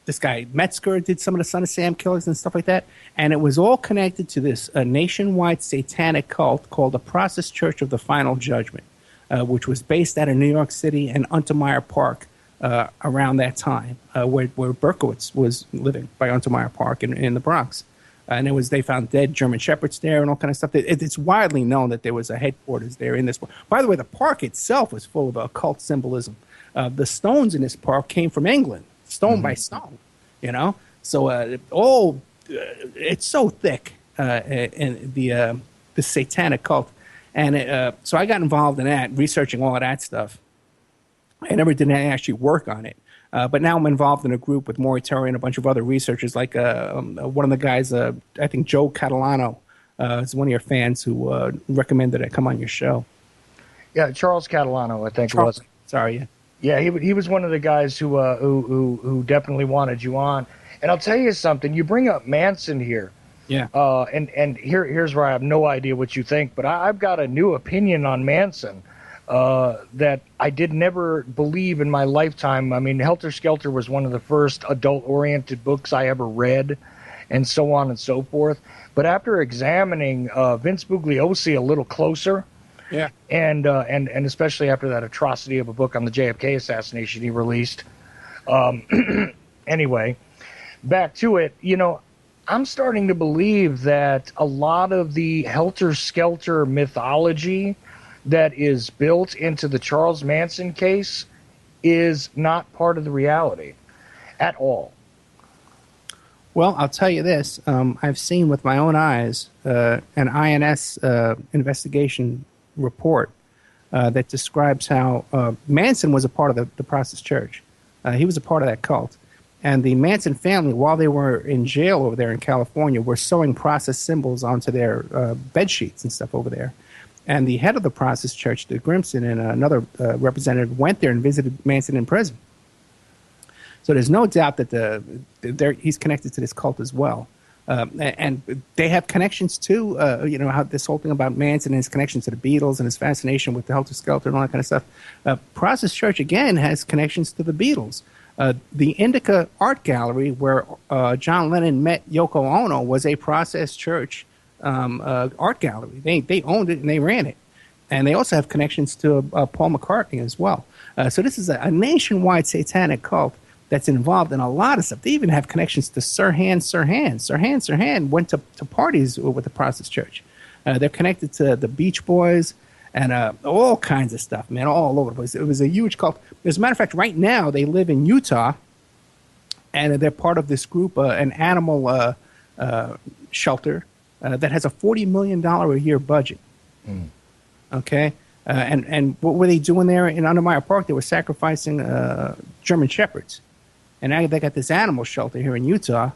This guy Metzger did some of the Son of Sam killings and stuff like that. And it was all connected to this nationwide satanic cult called the Process Church of the Final Judgment, which was based out of New York City and Untermeyer Park around that time, where Berkowitz was living, by Untermeyer Park in the Bronx. And they found dead German shepherds there and all kind of stuff. It's widely known that there was a headquarters there in this park. By the way, the park itself was full of occult symbolism. The stones in this park came from England, stone by stone, you know? So it's so thick, in the satanic cult. And so I got involved in that, researching all of that stuff. I never did actually work on it. But now I'm involved in a group with Maury Terry and a bunch of other researchers, like one of the guys, I think Joe Catalano, is one of your fans who recommended I come on your show. Yeah, Charles Catalano, I think it was. Sorry, yeah. Yeah, he was one of the guys who definitely wanted you on. And I'll tell you something. You bring up Manson here. Yeah. And here's where I have no idea what you think, but I've got a new opinion on Manson. That I did never believe in my lifetime. I mean, Helter Skelter was one of the first adult-oriented books I ever read, and so on and so forth. But after examining Vince Bugliosi a little closer, yeah, and especially after that atrocity of a book on the JFK assassination he released, anyway, back to it. You know, I'm starting to believe that a lot of the Helter Skelter mythology that is built into the Charles Manson case is not part of the reality at all. Well, I'll tell you this. I've seen with my own eyes an INS investigation report that describes how Manson was a part of the Process Church. He was a part of that cult. And the Manson family, while they were in jail over there in California, were sewing process symbols onto their bed sheets and stuff over there. And the head of the Process Church, the Grimson, and another representative went there and visited Manson in prison. So there's no doubt that he's connected to this cult as well. And they have connections too, how this whole thing about Manson and his connection to the Beatles and his fascination with the Helter Skelter and all that kind of stuff. Process Church, again, has connections to the Beatles. The Indica Art Gallery, where John Lennon met Yoko Ono, was a Process Church art gallery. They owned it and they ran it. And they also have connections to Paul McCartney as well. So this is a nationwide satanic cult that's involved in a lot of stuff. They even have connections to Sirhan Sirhan. Sirhan Sirhan went to parties with the Process Church. They're connected to the Beach Boys and all kinds of stuff, man, all over the place. It was a huge cult. As a matter of fact, right now they live in Utah, and they're part of this group, an animal shelter that has a $40 million a year budget. Mm. Okay? And what were they doing there in Untermeyer Park? They were sacrificing German shepherds. And now they got this animal shelter here in Utah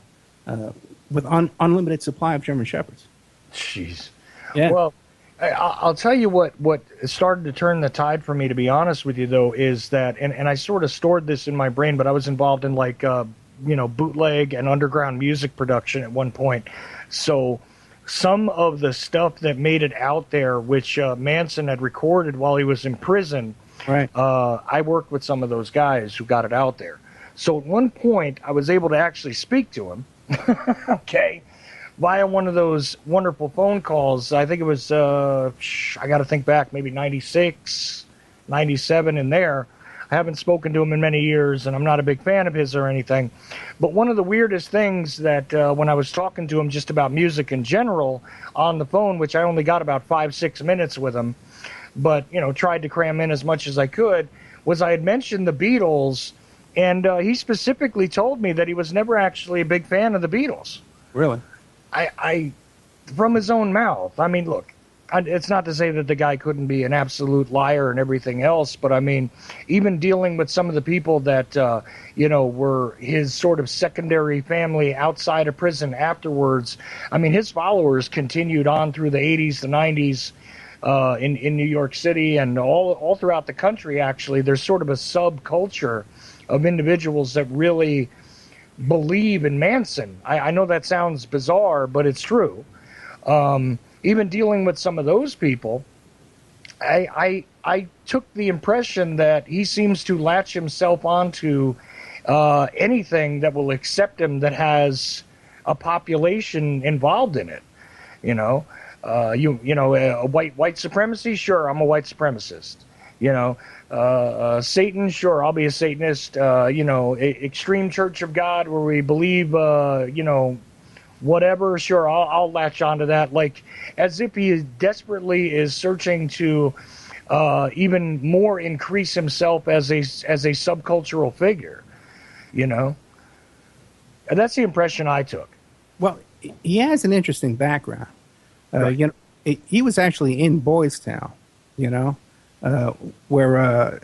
with unlimited supply of German shepherds. Jeez. Yeah. Well, I'll tell you what started to turn the tide for me, to be honest with you, though, is that, and I sort of stored this in my brain, but I was involved in bootleg and underground music production at one point. So some of the stuff that made it out there, which Manson had recorded while he was in prison, right? I worked with some of those guys who got it out there. So at one point, I was able to actually speak to him, okay, via one of those wonderful phone calls. I think it was, I got to think back, maybe 96, 97 in there. I haven't spoken to him in many years, and I'm not a big fan of his or anything. But one of the weirdest things that when I was talking to him just about music in general on the phone, which I only got about 5-6 minutes with him, but, tried to cram in as much as I could, was I had mentioned the Beatles, and he specifically told me that he was never actually a big fan of the Beatles. Really? I from his own mouth. I mean, look, it's not to say that the guy couldn't be an absolute liar and everything else, but I mean, even dealing with some of the people that were his sort of secondary family outside of prison afterwards. I mean, his followers continued on through the 80s, the 90s. In New York City and all throughout the country, actually, there's sort of a subculture of individuals that really believe in Manson. I know that sounds bizarre, but it's true. Even dealing with some of those people, I took the impression that he seems to latch himself onto anything that will accept him that has a population involved in it. You know, white supremacy. Sure, I'm a white supremacist. Satan. Sure, I'll be a Satanist. Extreme Church of God, where we believe, whatever. Sure, I'll latch onto that. Like as if he desperately is searching to even more increase himself as a subcultural figure. And that's the impression I took. Well, he has an interesting background. Right. He was actually in Boys Town, where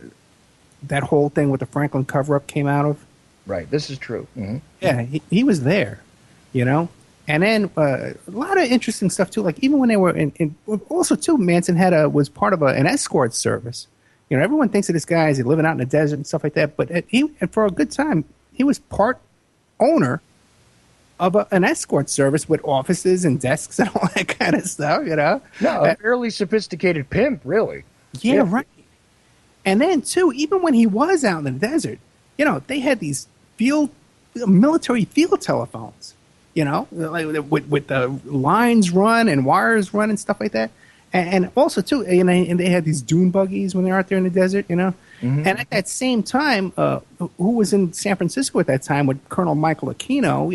that whole thing with the Franklin cover-up came out of. Right. This is true. Mm-hmm. Yeah, he was there, And then a lot of interesting stuff, too. Like, even when they were in also, too, Manson was part of an escort service. Everyone thinks of this guy as living out in the desert and stuff like that. But and for a good time, he was part owner of an escort service with offices and desks and all that kind of stuff, No, a fairly sophisticated pimp, really. Yeah, right. And then, too, even when he was out in the desert, they had these military field telephones, like with the lines run and wires run and stuff like that. And also, too, and they had these dune buggies when they were out there in the desert, Mm-hmm. And at that same time, who was in San Francisco at that time with Colonel Michael Aquino,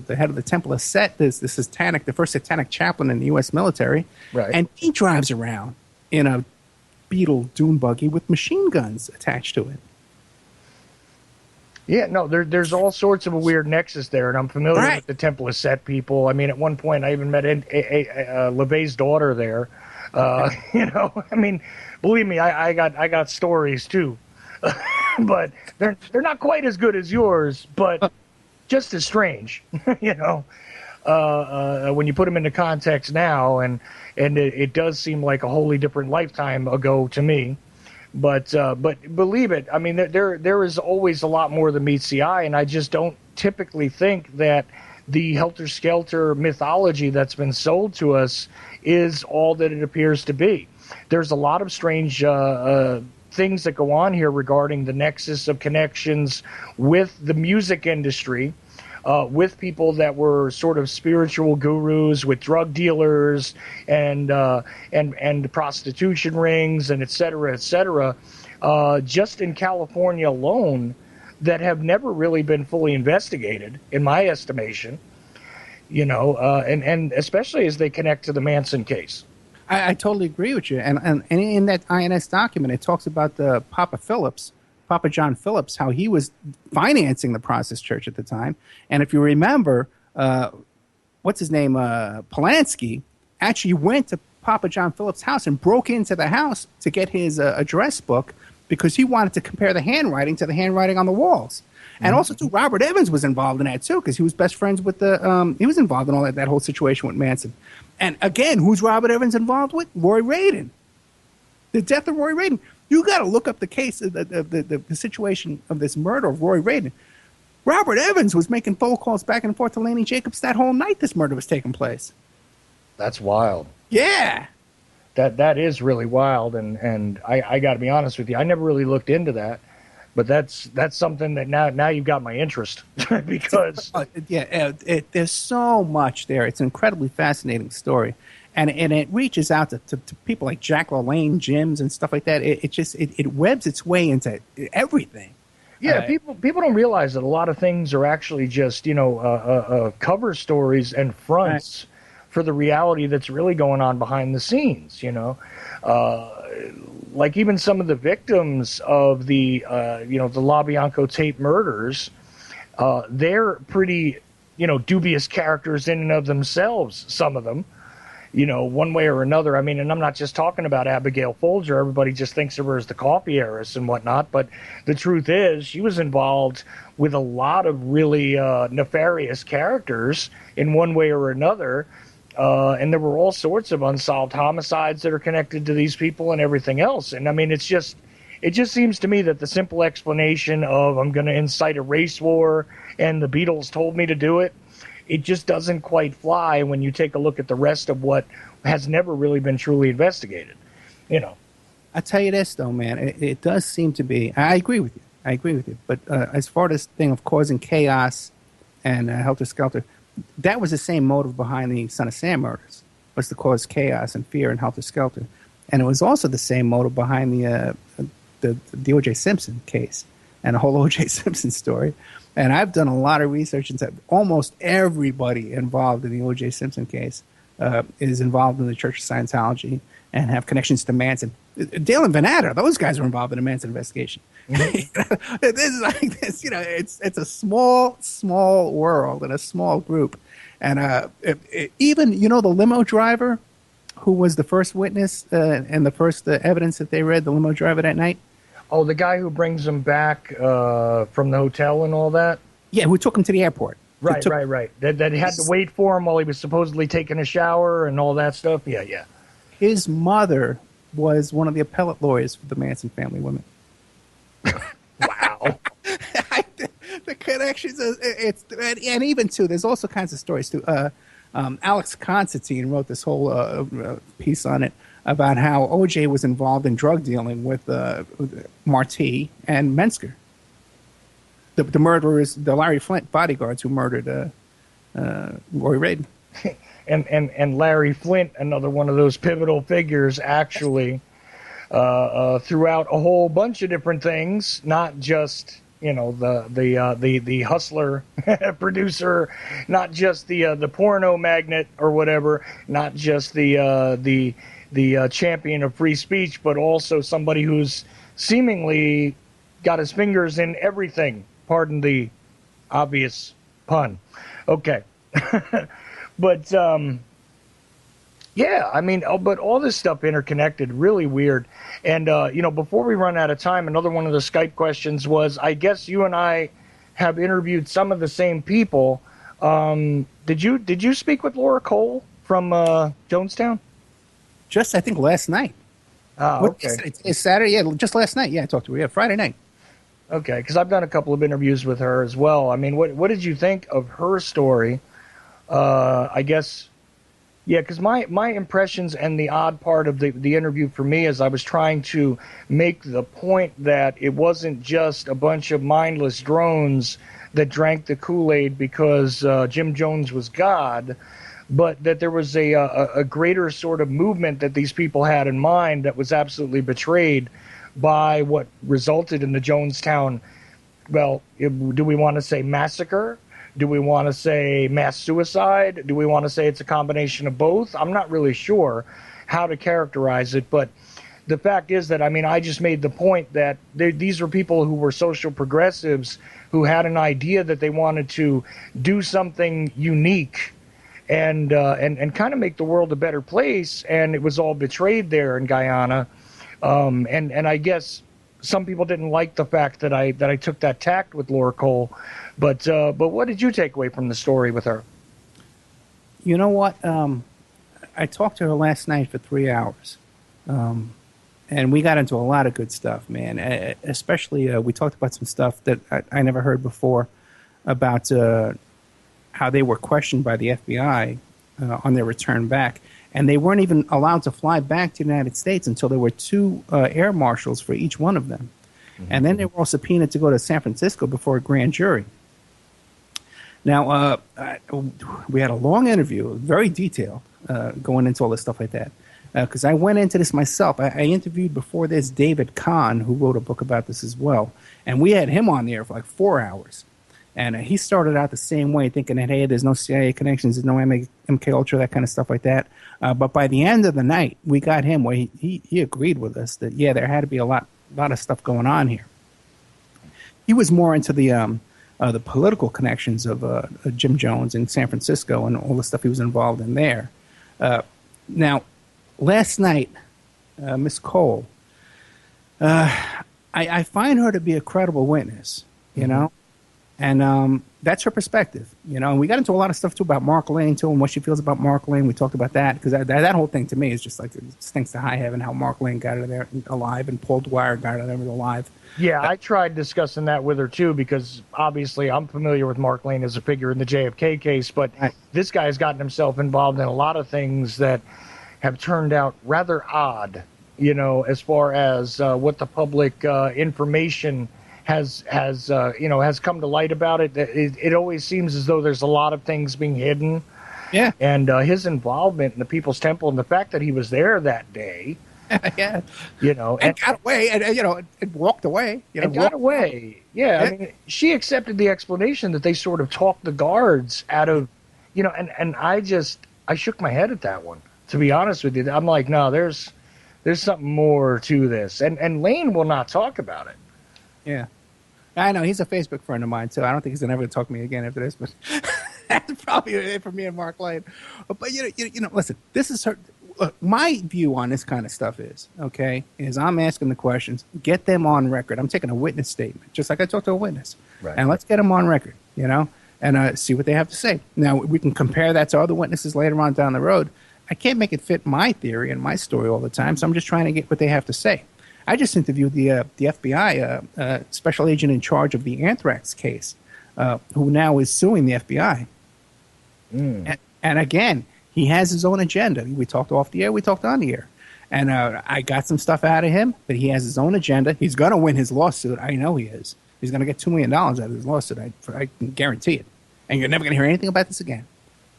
the head of the Temple of Set, the first satanic chaplain in the U.S. military. Right. And he drives around in a Beetle dune buggy with machine guns attached to it. Yeah, no, there's all sorts of a weird nexus there, and I'm familiar with the Temple of Set people. I mean, at one point, I even met LaVey's daughter there. I mean, believe me, I got stories too, but they're not quite as good as yours, but just as strange. When you put them into context now, and it does seem like a wholly different lifetime ago to me. But believe it, I mean, there is always a lot more than meets the eye, and I just don't typically think that the helter-skelter mythology that's been sold to us is all that it appears to be. There's a lot of strange things that go on here regarding the nexus of connections with the music industry, with people that were sort of spiritual gurus, with drug dealers and prostitution rings and et cetera, just in California alone, that have never really been fully investigated, in my estimation, and especially as they connect to the Manson case. I totally agree with you. And in that INS document, it talks about the Papa John Phillips, how he was financing the Process Church at the time. And if you remember, what's his name, Polanski, actually went to Papa John Phillips' house and broke into the house to get his address book because he wanted to compare the handwriting to the handwriting on the walls. And also, too, Robert Evans was involved in that, too, because he was best friends with he was involved in all that whole situation with Manson. And again, who's Robert Evans involved with? Roy Radin. The death of Roy Radin. You got to look up the case, the situation of this murder of Roy Radin. Robert Evans was making phone calls back and forth to Laney Jacobs that whole night this murder was taking place. That's wild. Yeah. That is really wild, and I got to be honest with you, I never really looked into that, but that's something that now you've got my interest because there's so much there. It's an incredibly fascinating story, and it reaches out to people like Jack LaLanne gyms and stuff like that. It webs its way into everything. Yeah, people don't realize that a lot of things are actually just cover stories and fronts. Right. For the reality that's really going on behind the scenes, like even some of the victims of the LaBianco tape murders, they're pretty dubious characters in and of themselves, some of them, one way or another. I mean, and I'm not just talking about Abigail Folger. Everybody just thinks of her as the coffee heiress and whatnot. But the truth is, she was involved with a lot of really nefarious characters in one way or another. And there were all sorts of unsolved homicides that are connected to these people and everything else. And I mean, it just seems to me that the simple explanation of I'm going to incite a race war and the Beatles told me to do it, it just doesn't quite fly when you take a look at the rest of what has never really been truly investigated. I tell you this, though, man, it does seem to be. I agree with you. But as far as this thing of causing chaos and helter skelter, that was the same motive behind the Son of Sam murders, was to cause chaos and fear and helter skelter, and it was also the same motive behind the O.J. Simpson case and the whole O.J. Simpson story. And I've done a lot of research into almost everybody involved in the O.J. Simpson case is involved in the Church of Scientology and have connections to Manson. Dale and Van Adder, those guys were involved in the Manson investigation. Mm-hmm. This is like this, it's a small world and a small group. And even, the limo driver who was the first witness and the first evidence that they read, the limo driver that night. Oh, the guy who brings him back from the hotel and all that? Yeah, who took him to the airport. Right. That he had to wait for him while he was supposedly taking a shower and all that stuff? Yeah. His mother was one of the appellate lawyers for the Manson family women. Wow. The connections, and even, too, there's also kinds of stories, too. Alex Constantine wrote this whole piece on it about how O.J. was involved in drug dealing with Marti and Mensker. The murderers, the Larry Flint bodyguards who murdered Roy Raiden. and Larry Flint, another one of those pivotal figures, actually, throughout a whole bunch of different things, not just the hustler producer, not just the porno magnate or whatever, not just the champion of free speech, but also somebody who's seemingly got his fingers in everything. Pardon the obvious pun. Okay. But, yeah, I mean, but all this stuff interconnected, really weird. And, before we run out of time, another one of the Skype questions was, I guess you and I have interviewed some of the same people. Did you speak with Laura Cole from Jonestown? Just, I think, last night. Oh, okay. It's Saturday? Yeah, just last night. Yeah, I talked to her. Yeah, Friday night. Okay, because I've done a couple of interviews with her as well. I mean, what did you think of her story? I guess, yeah, because my impressions and the odd part of the interview for me is I was trying to make the point that it wasn't just a bunch of mindless drones that drank the Kool-Aid because Jim Jones was God, but that there was a greater sort of movement that these people had in mind that was absolutely betrayed by what resulted in the Jonestown, well, do we want to say massacre? Do we want to say mass suicide? Do we want to say it's a combination of both? I'm not really sure how to characterize it, but the fact is that, I mean, I just made the point that these were people who were social progressives who had an idea that they wanted to do something unique and kind of make the world a better place, and it was all betrayed there in Guyana. And I guess some people didn't like the fact that I took that tact with Laura Cole, but what did you take away from the story with her? You know what? I talked to her last night for 3 hours, and we got into a lot of good stuff, man. Especially we talked about some stuff that I never heard before about how they were questioned by the FBI on their return back. And they weren't even allowed to fly back to the United States until there were 2 air marshals for each one of them. Mm-hmm. And then they were all subpoenaed to go to San Francisco before a grand jury. Now, we had a long interview, very detailed, going into all this stuff like that. Because I went into this myself. I interviewed before this David Kahn, who wrote a book about this as well. And we had him on the air for like 4 hours. And he started out the same way, thinking that, hey, there's no CIA connections, there's no MK Ultra, that kind of stuff like that. But by the end of the night, we got him where he agreed with us that, yeah, there had to be a lot of stuff going on here. He was more into the the political connections of Jim Jones in San Francisco and all the stuff he was involved in there. Now, last night, Miss Cole, I find her to be a credible witness, you know, and that's her perspective, you know. And we got into a lot of stuff too about Mark Lane too, and what she feels about Mark Lane. We talked about that because that whole thing to me is just like it stinks to high heaven how Mark Lane got out of there alive and Paul Dwyer got out of there alive. Yeah, I tried discussing that with her too because obviously I'm familiar with Mark Lane as a figure in the JFK case, but this guy's gotten himself involved in a lot of things that have turned out rather odd, you know, as far as what the public information has come to light about it. It always seems as though there's a lot of things being hidden. Yeah. And his involvement in the People's Temple and the fact that he was there that day. Yeah, you know, and got away, and you know, it walked away. You know, and got away. Yeah, I mean, she accepted the explanation that they sort of talked the guards out of, you know, and I shook my head at that one. To be honest with you, I'm like, no, there's something more to this, and Lane will not talk about it. Yeah, I know he's a Facebook friend of mine too. I don't think he's ever going to talk to me again after this, but that's probably it for me and Mark Lane. But you know, listen, this is her. Look, my view on this kind of stuff is I'm asking the questions, get them on record. I'm taking a witness statement, just like I talked to a witness. Right. And let's get them on record, you know, and see what they have to say. Now, we can compare that to other witnesses later on down the road. I can't make it fit my theory and my story all the time, so I'm just trying to get what they have to say. I just interviewed the FBI special agent in charge of the anthrax case, who now is suing the FBI. And again, he has his own agenda. We talked off the air. We talked on the air. And I got some stuff out of him, but he has his own agenda. He's going to win his lawsuit. I know he is. He's going to get $2 million out of his lawsuit. I can guarantee it. And you're never going to hear anything about this again.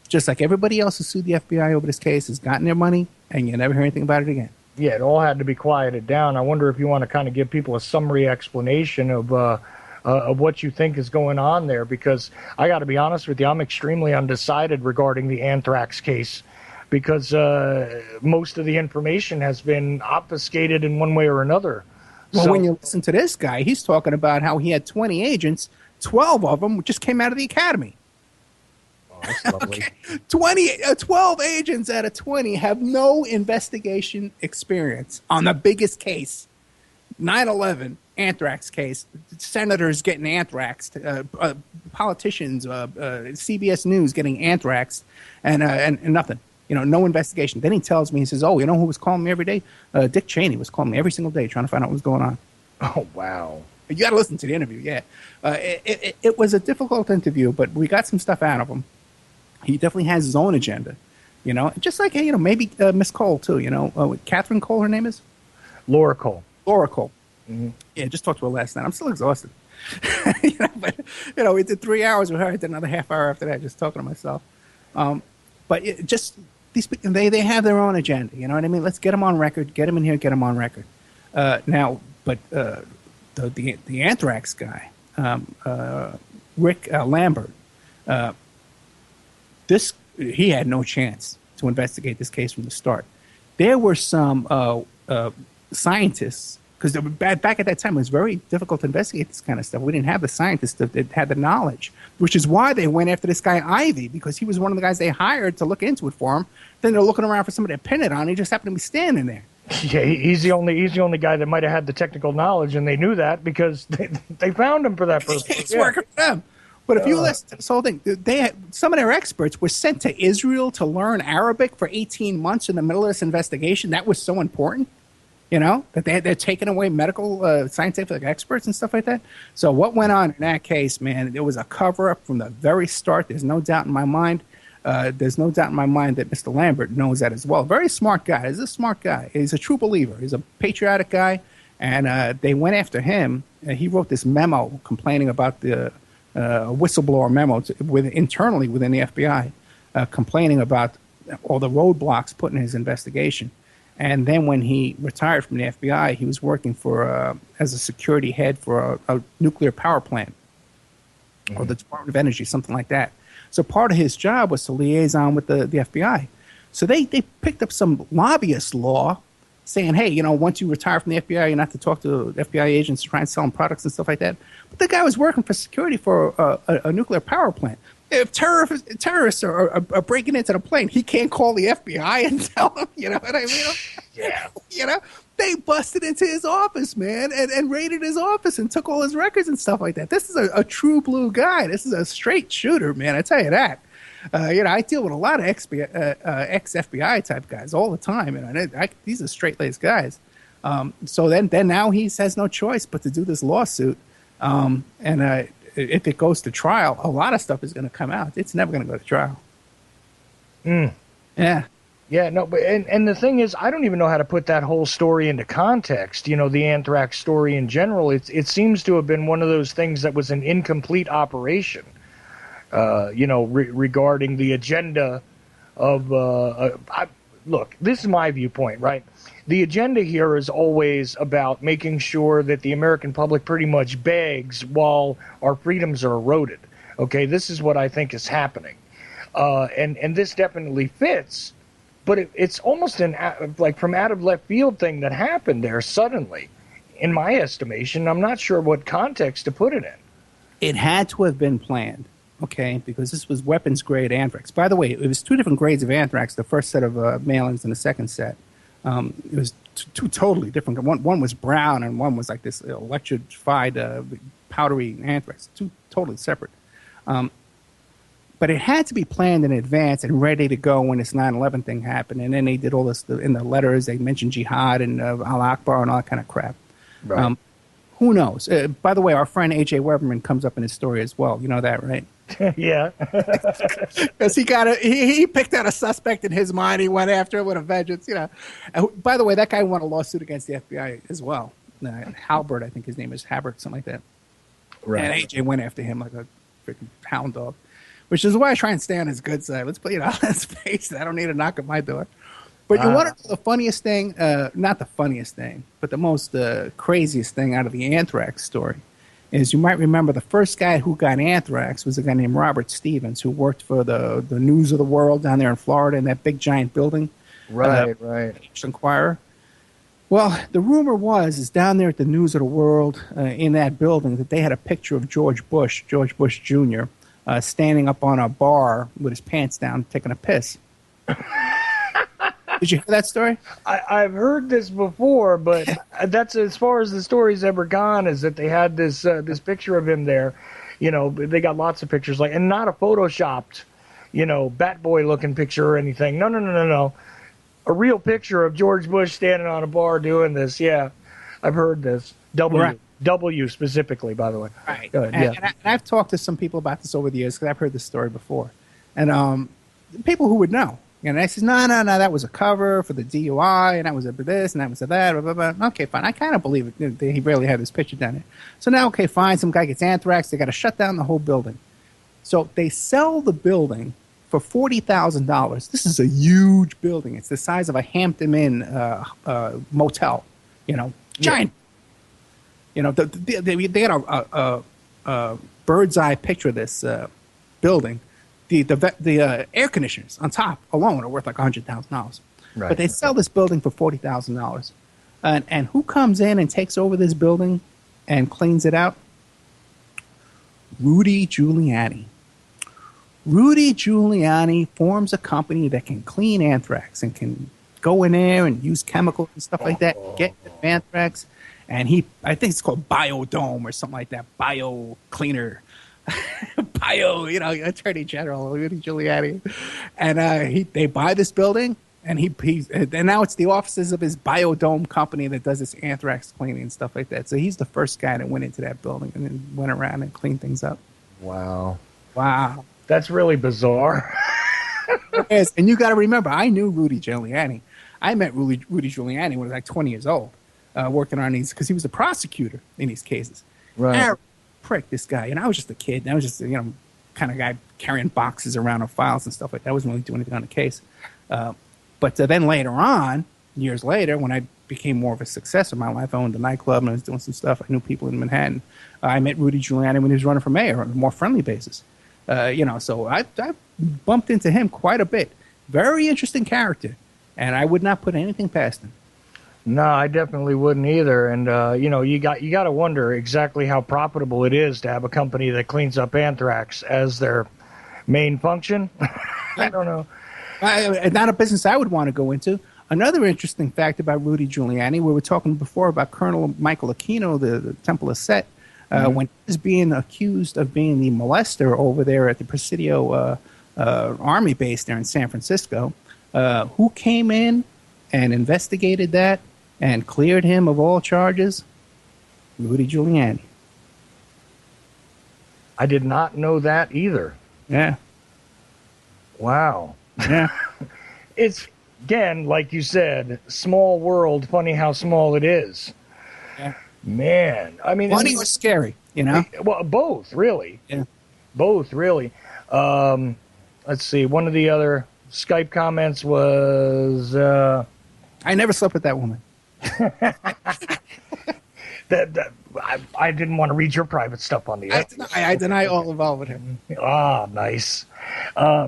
Just like everybody else who sued the FBI over this case has gotten their money, and you never hear anything about it again. Yeah, it all had to be quieted down. I wonder if you want to kind of give people a summary explanation of what you think is going on there, because I got to be honest with you, I'm extremely undecided regarding the anthrax case because most of the information has been obfuscated in one way or another. Well, when you listen to this guy, he's talking about how he had 20 agents, 12 of them just came out of the academy. Oh, that's lovely. Okay. 12 agents out of 20 have no investigation experience on the biggest case, 9/11. Anthrax case, senators getting anthrax, politicians, CBS News getting anthrax, and nothing. You know, no investigation. Then he tells me, he says, "Oh, you know who was calling me every day? Dick Cheney was calling me every single day trying to find out what was going on." Oh, wow. You got to listen to the interview. Yeah, it was a difficult interview, but we got some stuff out of him. He definitely has his own agenda. You know, just like maybe Miss Cole too. You know, Catherine Cole, her name is Laura Cole. Laura Cole. Mm-hmm. Yeah, just talked to her last night. I'm still exhausted. But we did 3 hours with her. I did another half hour after that, just talking to myself. But just these people, they have their own agenda. You know what I mean? Let's get them on record. Get them in here. Get them on record. Now, but the anthrax guy, Rick Lambert, he had no chance to investigate this case from the start. There were some scientists, because back at that time it was very difficult to investigate this kind of stuff. We didn't have the scientists that had the knowledge, which is why they went after this guy Ivy, because he was one of the guys they hired to look into it for them. Then they're looking around for somebody to pin it on. He just happened to be standing there. Yeah, he's the only guy that might have had the technical knowledge, and they knew that because they found him for that purpose. It's working for them. But if you listen to this whole thing, some of their experts were sent to Israel to learn Arabic for 18 months in the middle of this investigation. That was so important, that they're taking away medical, scientific experts and stuff like that. So what went on in that case, man, there was a cover-up from the very start. There's no doubt in my mind. There's no doubt in my mind that Mr. Lambert knows that as well. Very smart guy. He's a smart guy. He's a true believer. He's a patriotic guy. And they went after him. He wrote this memo complaining about the whistleblower memo internally within the FBI, complaining about all the roadblocks put in his investigation. And then when he retired from the FBI, he was working as a security head for a nuclear power plant, or the Department of Energy, something like that. So part of his job was to liaison with the FBI. So they picked up some lobbyist law saying, hey, once you retire from the FBI, you're not to talk to FBI agents to try and sell them products and stuff like that. But the guy was working for security for a nuclear power plant. If terrorists are breaking into the plane, he can't call the FBI and tell them, you know what I mean? Yeah. They busted into his office, man, and raided his office and took all his records and stuff like that. This is a true blue guy. This is a straight shooter, man. I tell you that. I deal with a lot of ex-FBI type guys all the time, and these are straight-laced guys. So then now he has no choice but to do this lawsuit. If it goes to trial, a lot of stuff is going to come out. It's never going to go to trial. Yeah. Yeah, no, but and the thing is, I don't even know how to put that whole story into context. The anthrax story in general, it seems to have been one of those things that was an incomplete operation. Regarding the agenda of look, this is my viewpoint, right? The agenda here is always about making sure that the American public pretty much begs while our freedoms are eroded. Okay, this is what I think is happening, and this definitely fits. But it's almost like from out of left field thing that happened there suddenly, in my estimation. I'm not sure what context to put it in. It had to have been planned, okay, because this was weapons-grade anthrax. By the way, it was two different grades of anthrax, the first set of mailings and the second set. It was two totally different. One was brown and one was like this electrified powdery anthrax. Two totally separate. But it had to be planned in advance and ready to go when this 9/11 thing happened. And then they did all this in the letters. They mentioned jihad and Al Akbar and all that kind of crap. Right. Who knows? By the way, our friend A.J. Weberman comes up in his story as well. You know that, right? Yeah. Because he picked out a suspect in his mind. He went after him with a vengeance. By the way, that guy won a lawsuit against the FBI as well. Halbert, I think his name is Habert, something like that. Right. And A.J. went after him like a freaking hound dog. Which is why I try and stay on his good side. Let's face it. I don't need a knock at my door. But you want to know the funniest thing? Not the funniest thing, but the most craziest thing out of the anthrax story is you might remember the first guy who got anthrax was a guy named Robert Stevens, who worked for the News of the World down there in Florida in that big giant building. Right. Enquirer. Well, the rumor is down there at the News of the World in that building that they had a picture of George Bush Jr., standing up on a bar with his pants down, taking a piss. Did you hear that story? I've heard this before, but that's as far as the story's ever gone. Is that they had this picture of him there? They got lots of pictures, and not a photoshopped, Bat Boy looking picture or anything. No. A real picture of George Bush standing on a bar doing this. Yeah, I've heard this. W specifically, by the way. Right. Go ahead, and I've talked to some people about this over the years because I've heard this story before. And people who would know. And I says, no, that was a cover for the DUI, and that was a this, and that was a that, blah, blah, blah. Okay, fine. I kind of believe it. He really had this picture down there. So now, okay, fine. Some guy gets anthrax. They got to shut down the whole building. So they sell the building for $40,000. This is a huge building. It's the size of a Hampton Inn motel. Giant. They got a bird's eye picture of this building. The air conditioners on top alone are worth like $100,000. Right. But they sell this building for $40,000. And who comes in and takes over this building and cleans it out? Rudy Giuliani. Rudy Giuliani forms a company that can clean anthrax and can go in there and use chemicals and stuff like that, get anthrax. And I think it's called Biodome or something like that, Bio Cleaner. Attorney General Rudy Giuliani, and they buy this building, and and now it's the offices of his Biodome company that does this anthrax cleaning and stuff like that. So he's the first guy that went into that building and then went around and cleaned things up. Wow, that's really bizarre. Yes, and you got to remember, I knew Rudy Giuliani. I met Rudy Giuliani when I was like 20 years old, working on these because he was the prosecutor in these cases. Right. Prick, this guy. And I was just a kid. And I was just, kind of guy carrying boxes around of files and stuff like that. I wasn't really doing anything on the case. But then later on, years later, when I became more of a success in my life, I owned a nightclub and I was doing some stuff. I knew people in Manhattan. I met Rudy Giuliani when he was running for mayor on a more friendly basis. So I bumped into him quite a bit. Very interesting character. And I would not put anything past him. No, I definitely wouldn't either. And you got to wonder exactly how profitable it is to have a company that cleans up anthrax as their main function. I don't know. Not a business I would want to go into. Another interesting fact about Rudy Giuliani, we were talking before about Colonel Michael Aquino, the Temple of Set, when he was being accused of being the molester over there at the Presidio Army base there in San Francisco. Who came in and investigated that and cleared him of all charges? Rudy Giuliani. I did not know that either. Yeah. Wow. Yeah. It's, again, like you said, small world, funny how small it is. Yeah. Man. I mean, funny or scary, you know? Well, both, really. Yeah. Both, really. Let's see. One of the other Skype comments was... I never slept with that woman. I didn't want to read your private stuff on the air. I deny all involvement with him. Ah, nice.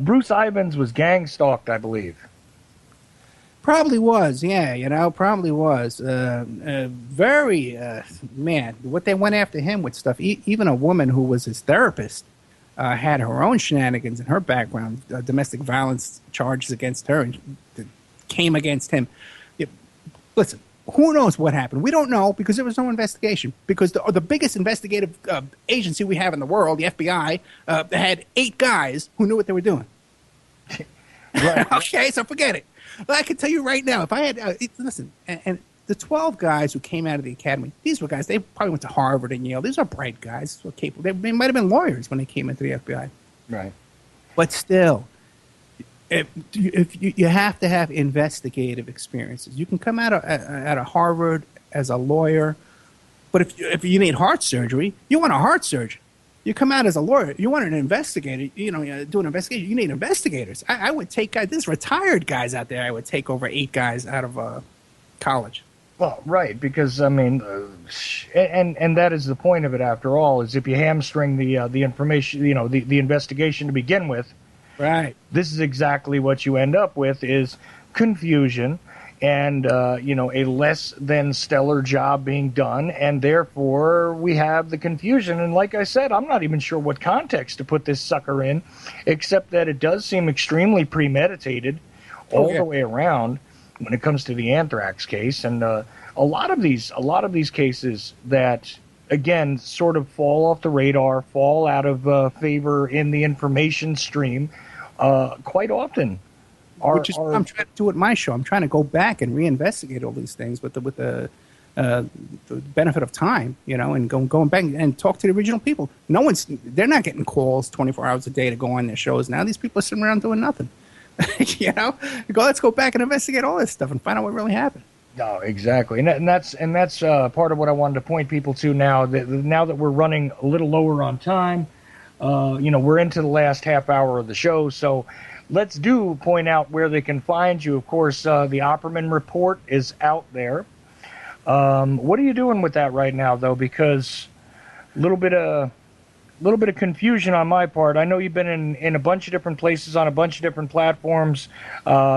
Bruce Ivans was gang stalked, I believe. Probably was, yeah, probably was. Very, man, what they went after him with stuff. Even a woman who was his therapist had her own shenanigans in her background, domestic violence charges against her, and came against him. Listen, who knows what happened? We don't know because there was no investigation. Because the biggest investigative agency we have in the world, the FBI, had 8 guys who knew what they were doing. Right. Okay, so forget it. But I can tell you right now, if I had listen, and the 12 guys who came out of the academy, these were guys. They probably went to Harvard and Yale. These are bright guys. Who are capable. They might have been lawyers when they came into the FBI. Right. But still, if you have to have investigative experiences. You can come out of Harvard as a lawyer, but if you need heart surgery, you want a heart surgeon. You come out as a lawyer, you want an investigator, do an investigation, you need investigators. I would take guys, there's retired guys out there, I would take over 8 guys out of college. Well, right, because, I mean, and that is the point of it after all, is if you hamstring the information, the investigation to begin with, right. This is exactly what you end up with is confusion and, a less than stellar job being done. And therefore we have the confusion. And like I said, I'm not even sure what context to put this sucker in, except that it does seem extremely premeditated all the way around when it comes to the anthrax case. And a lot of these cases that, again, sort of fall off the radar, fall out of favor in the information stream, quite often which is what I'm trying to do at my show. I'm trying to go back and reinvestigate all these things with the benefit of time, and going back and talk to the original people. They're not getting calls 24 hours a day to go on their shows now. These people are sitting around doing nothing. Let's go back and investigate all this stuff and find out what really happened. No, exactly, and that's part of what I wanted to point people to now that we're running a little lower on time. We're into the last half hour of the show, so let's point out where they can find you. Of course, the Opperman report is out there. What are you doing with that right now, though? Because a little bit of confusion on my part. I know you've been in a bunch of different places on a bunch of different platforms,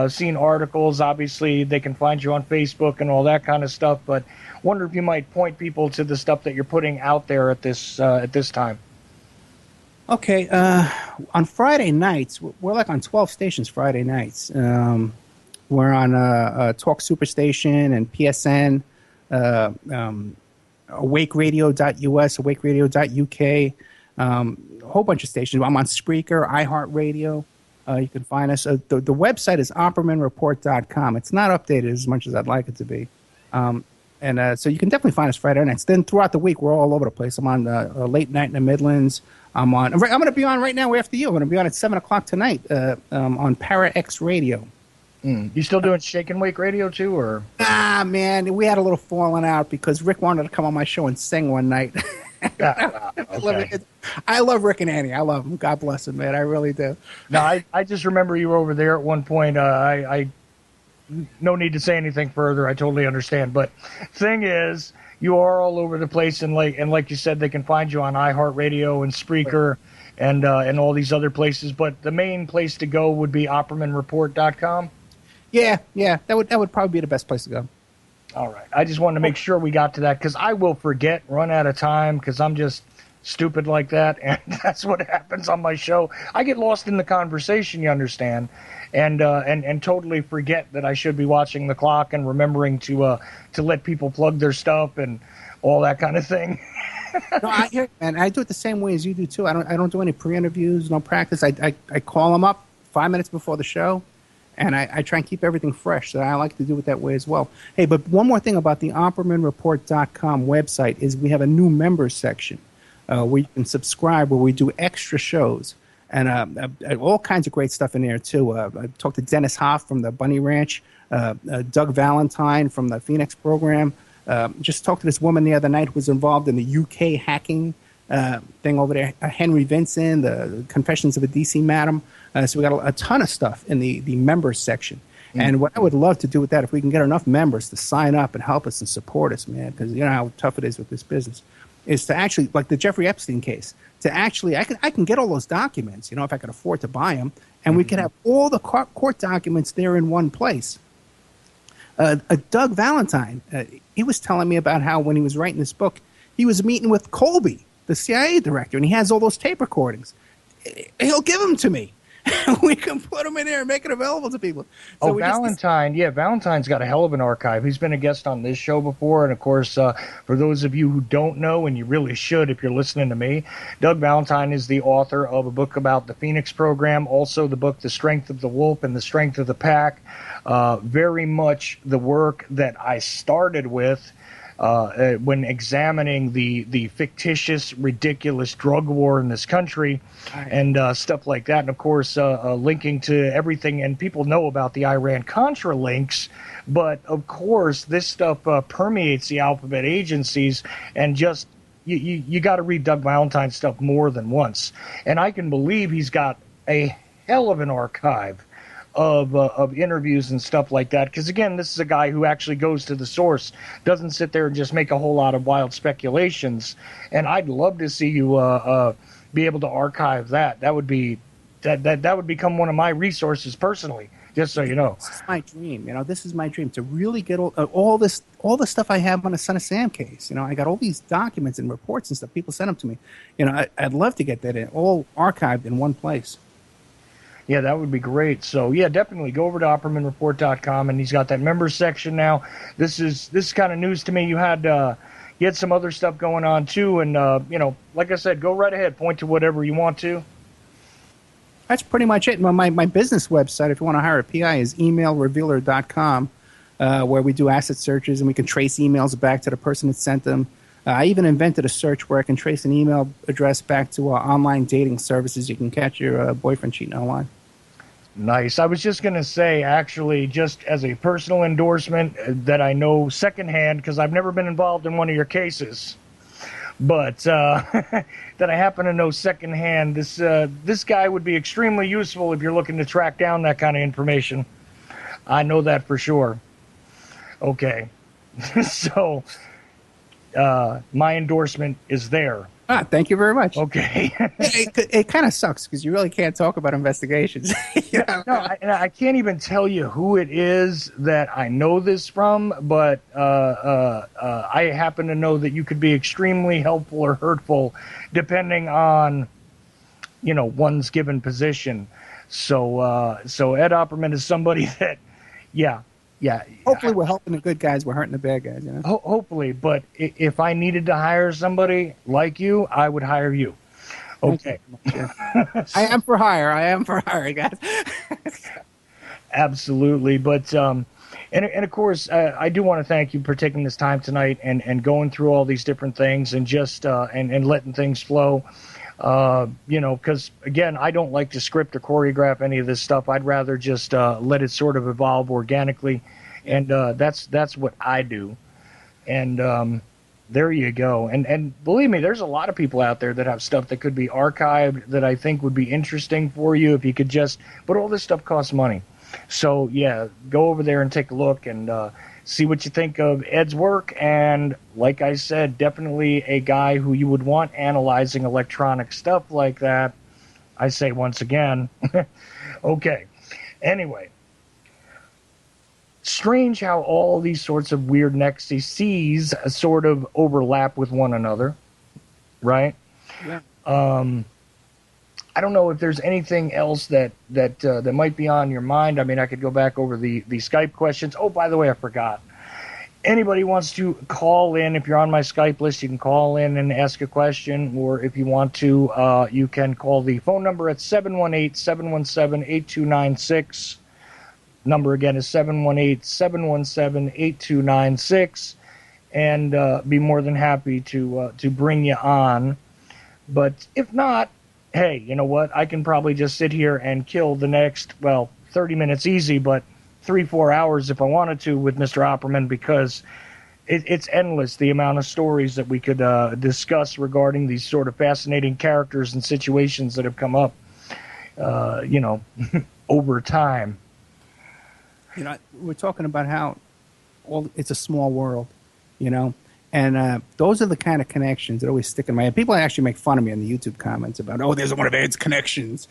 seen articles. Obviously, they can find you on Facebook and all that kind of stuff. But wonder if you might point people to the stuff that you're putting out there at this time. Okay, on Friday nights, we're like on 12 stations Friday nights. We're on Talk Superstation and PSN, awakeradio.us, awakeradio.uk, a whole bunch of stations. I'm on Spreaker, iHeartRadio. You can find us. The website is OppermanReport.com. It's not updated as much as I'd like it to be. So you can definitely find us Friday nights. Then throughout the week, we're all over the place. I'm on Late Night in the Midlands. I'm going to be on right now after you. I'm going to be on at 7 o'clock tonight on Para X Radio. You still doing Shake and Wake Radio too, or? Ah, man, we had a little falling out because Rick wanted to come on my show and sing one night. Okay. I love Rick and Annie. I love them. God bless them, man. I really do. No, I just remember you were over there at one point. I no need to say anything further. I totally understand. But thing is, you are all over the place, and like you said, they can find you on iHeartRadio and Spreaker and all these other places. But the main place to go would be OppermanReport.com. Yeah, that would probably be the best place to go. All right. I just wanted to make sure we got to that because I will forget, run out of time because I'm just stupid like that, and that's what happens on my show. I get lost in the conversation, you understand, and totally forget that I should be watching the clock and remembering to let people plug their stuff and all that kind of thing. No, and I do it the same way as you do too. I don't do any pre-interviews, no practice. I call them up 5 minutes before the show, and I try and keep everything fresh. So I like to do it that way as well. Hey, but one more thing about the OppermanReport.com website is we have a new members section where you can subscribe, where we do extra shows. And all kinds of great stuff in there, too. I talked to Dennis Hoff from the Bunny Ranch, Doug Valentine from the Phoenix program. Just talked to this woman the other night who was involved in the UK hacking thing over there. Henry Vincent, the Confessions of a DC Madam. So we got a ton of stuff in the members section. Mm-hmm. And what I would love to do with that, if we can get enough members to sign up and help us and support us, man, because you know how tough it is with this business, is to actually, like the Jeffrey Epstein case, to actually, I can get all those documents, you know, if I could afford to buy them, and we could have all the court documents there in one place. Doug Valentine, he was telling me about how when he was writing this book, he was meeting with Colby, the CIA director, and he has all those tape recordings. He'll give them to me. We can put them in there and make it available to people. So Valentine. Yeah, Valentine's got a hell of an archive. He's been a guest on this show before. And, of course, for those of you who don't know, and you really should if you're listening to me, Doug Valentine is the author of a book about the Phoenix program, also the book The Strength of the Wolf and the Strength of the Pack. Very much the work that I started with when examining the fictitious, ridiculous drug war in this country and stuff like that. And, of course, linking to everything. And people know about the Iran-Contra links. But, of course, this stuff permeates the alphabet agencies. And just you got to read Doug Valentine's stuff more than once. And I can believe he's got a hell of an archive of interviews and stuff like that. Because, again, this is a guy who actually goes to the source, doesn't sit there and just make a whole lot of wild speculations. And I'd love to see you be able to archive that. That would be that would become one of my resources personally, just so you know. This is my dream. You know, this is my dream, to really get all the stuff I have on the Son of Sam case. You know, I got all these documents and reports and stuff. People send them to me. You know, I'd love to get that all archived in one place. Yeah, that would be great. So, yeah, definitely go over to OppermanReport.com, and he's got that members section now. This is kind of news to me. You had some other stuff going on, too, and, you know, like I said, go right ahead. Point to whatever you want to. That's pretty much it. My business website, if you want to hire a PI, is emailrevealer.com, where we do asset searches, and we can trace emails back to the person that sent them. I even invented a search where I can trace an email address back to online dating services. You can catch your boyfriend cheating online. Nice. I was just going to say, actually, just as a personal endorsement that I know secondhand, because I've never been involved in one of your cases, but that I happen to know secondhand, this guy would be extremely useful if you're looking to track down that kind of information. I know that for sure. Okay. So my endorsement is there. Thank you very much. Okay. It kind of sucks because you really can't talk about investigations. You know? No, I can't even tell you who it is that I know this from, but I happen to know that you could be extremely helpful or hurtful depending on, you know, one's given position. So Ed Opperman is somebody that, yeah. Hopefully we're helping the good guys. We're hurting the bad guys. You know? Hopefully, but if I needed to hire somebody like you, I would hire you. Okay. I am for hire, guys. Absolutely. But, and of course, I do want to thank you for taking this time tonight and going through all these different things and just, and letting things flow. You know, because, again, I don't like to script or choreograph any of this stuff. I'd rather just let it sort of evolve organically, and that's what I do. And there you go. And believe me, there's a lot of people out there that have stuff that could be archived that I think would be interesting for you if you could just – but all this stuff costs money. So, yeah, go over there and take a look and see what you think of Ed's work. And like I said, definitely a guy who you would want analyzing electronic stuff like that. I say once again. Okay. Anyway, strange how all these sorts of weird nexuses sort of overlap with one another, right? Yeah. I don't know if there's anything else that might be on your mind. I mean, I could go back over the Skype questions. Oh, by the way, I forgot. Anybody wants to call in, if you're on my Skype list, you can call in and ask a question, or if you want to, you can call the phone number at 718-717-8296. Number again is 718-717-8296, and be more than happy to bring you on. But if not, hey, you know what? I can probably just sit here and kill the next, 30 minutes easy, but 3-4 hours if I wanted to with Mr. Opperman, because it's endless, the amount of stories that we could discuss regarding these sort of fascinating characters and situations that have come up, over time. We're talking about how it's a small world, and those are the kind of connections that always stick in my head. People actually make fun of me in the YouTube comments about, there's one of Ed's connections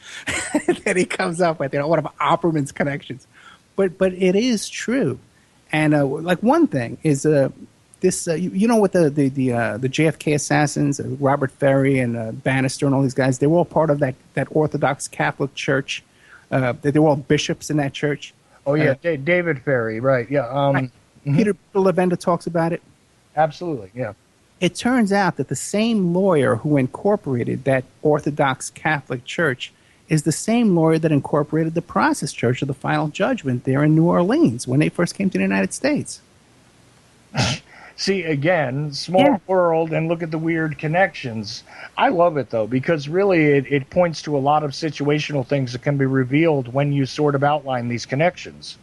that he comes up with, one of Opperman's connections. But it is true, and like one thing is this. With the JFK assassins, Robert Ferry and Bannister and all these guys, they were all part of that Orthodox Catholic Church. They were all bishops in that church. Oh yeah, David Ferry, right? Yeah. Right. Peter Levenda talks about it. Absolutely, yeah. It turns out that the same lawyer who incorporated that Orthodox Catholic Church is the same lawyer that incorporated the Process Church of the Final Judgment there in New Orleans when they first came to the United States. See, again, small world, and look at the weird connections. I love it, though, because really it points to a lot of situational things that can be revealed when you sort of outline these connections.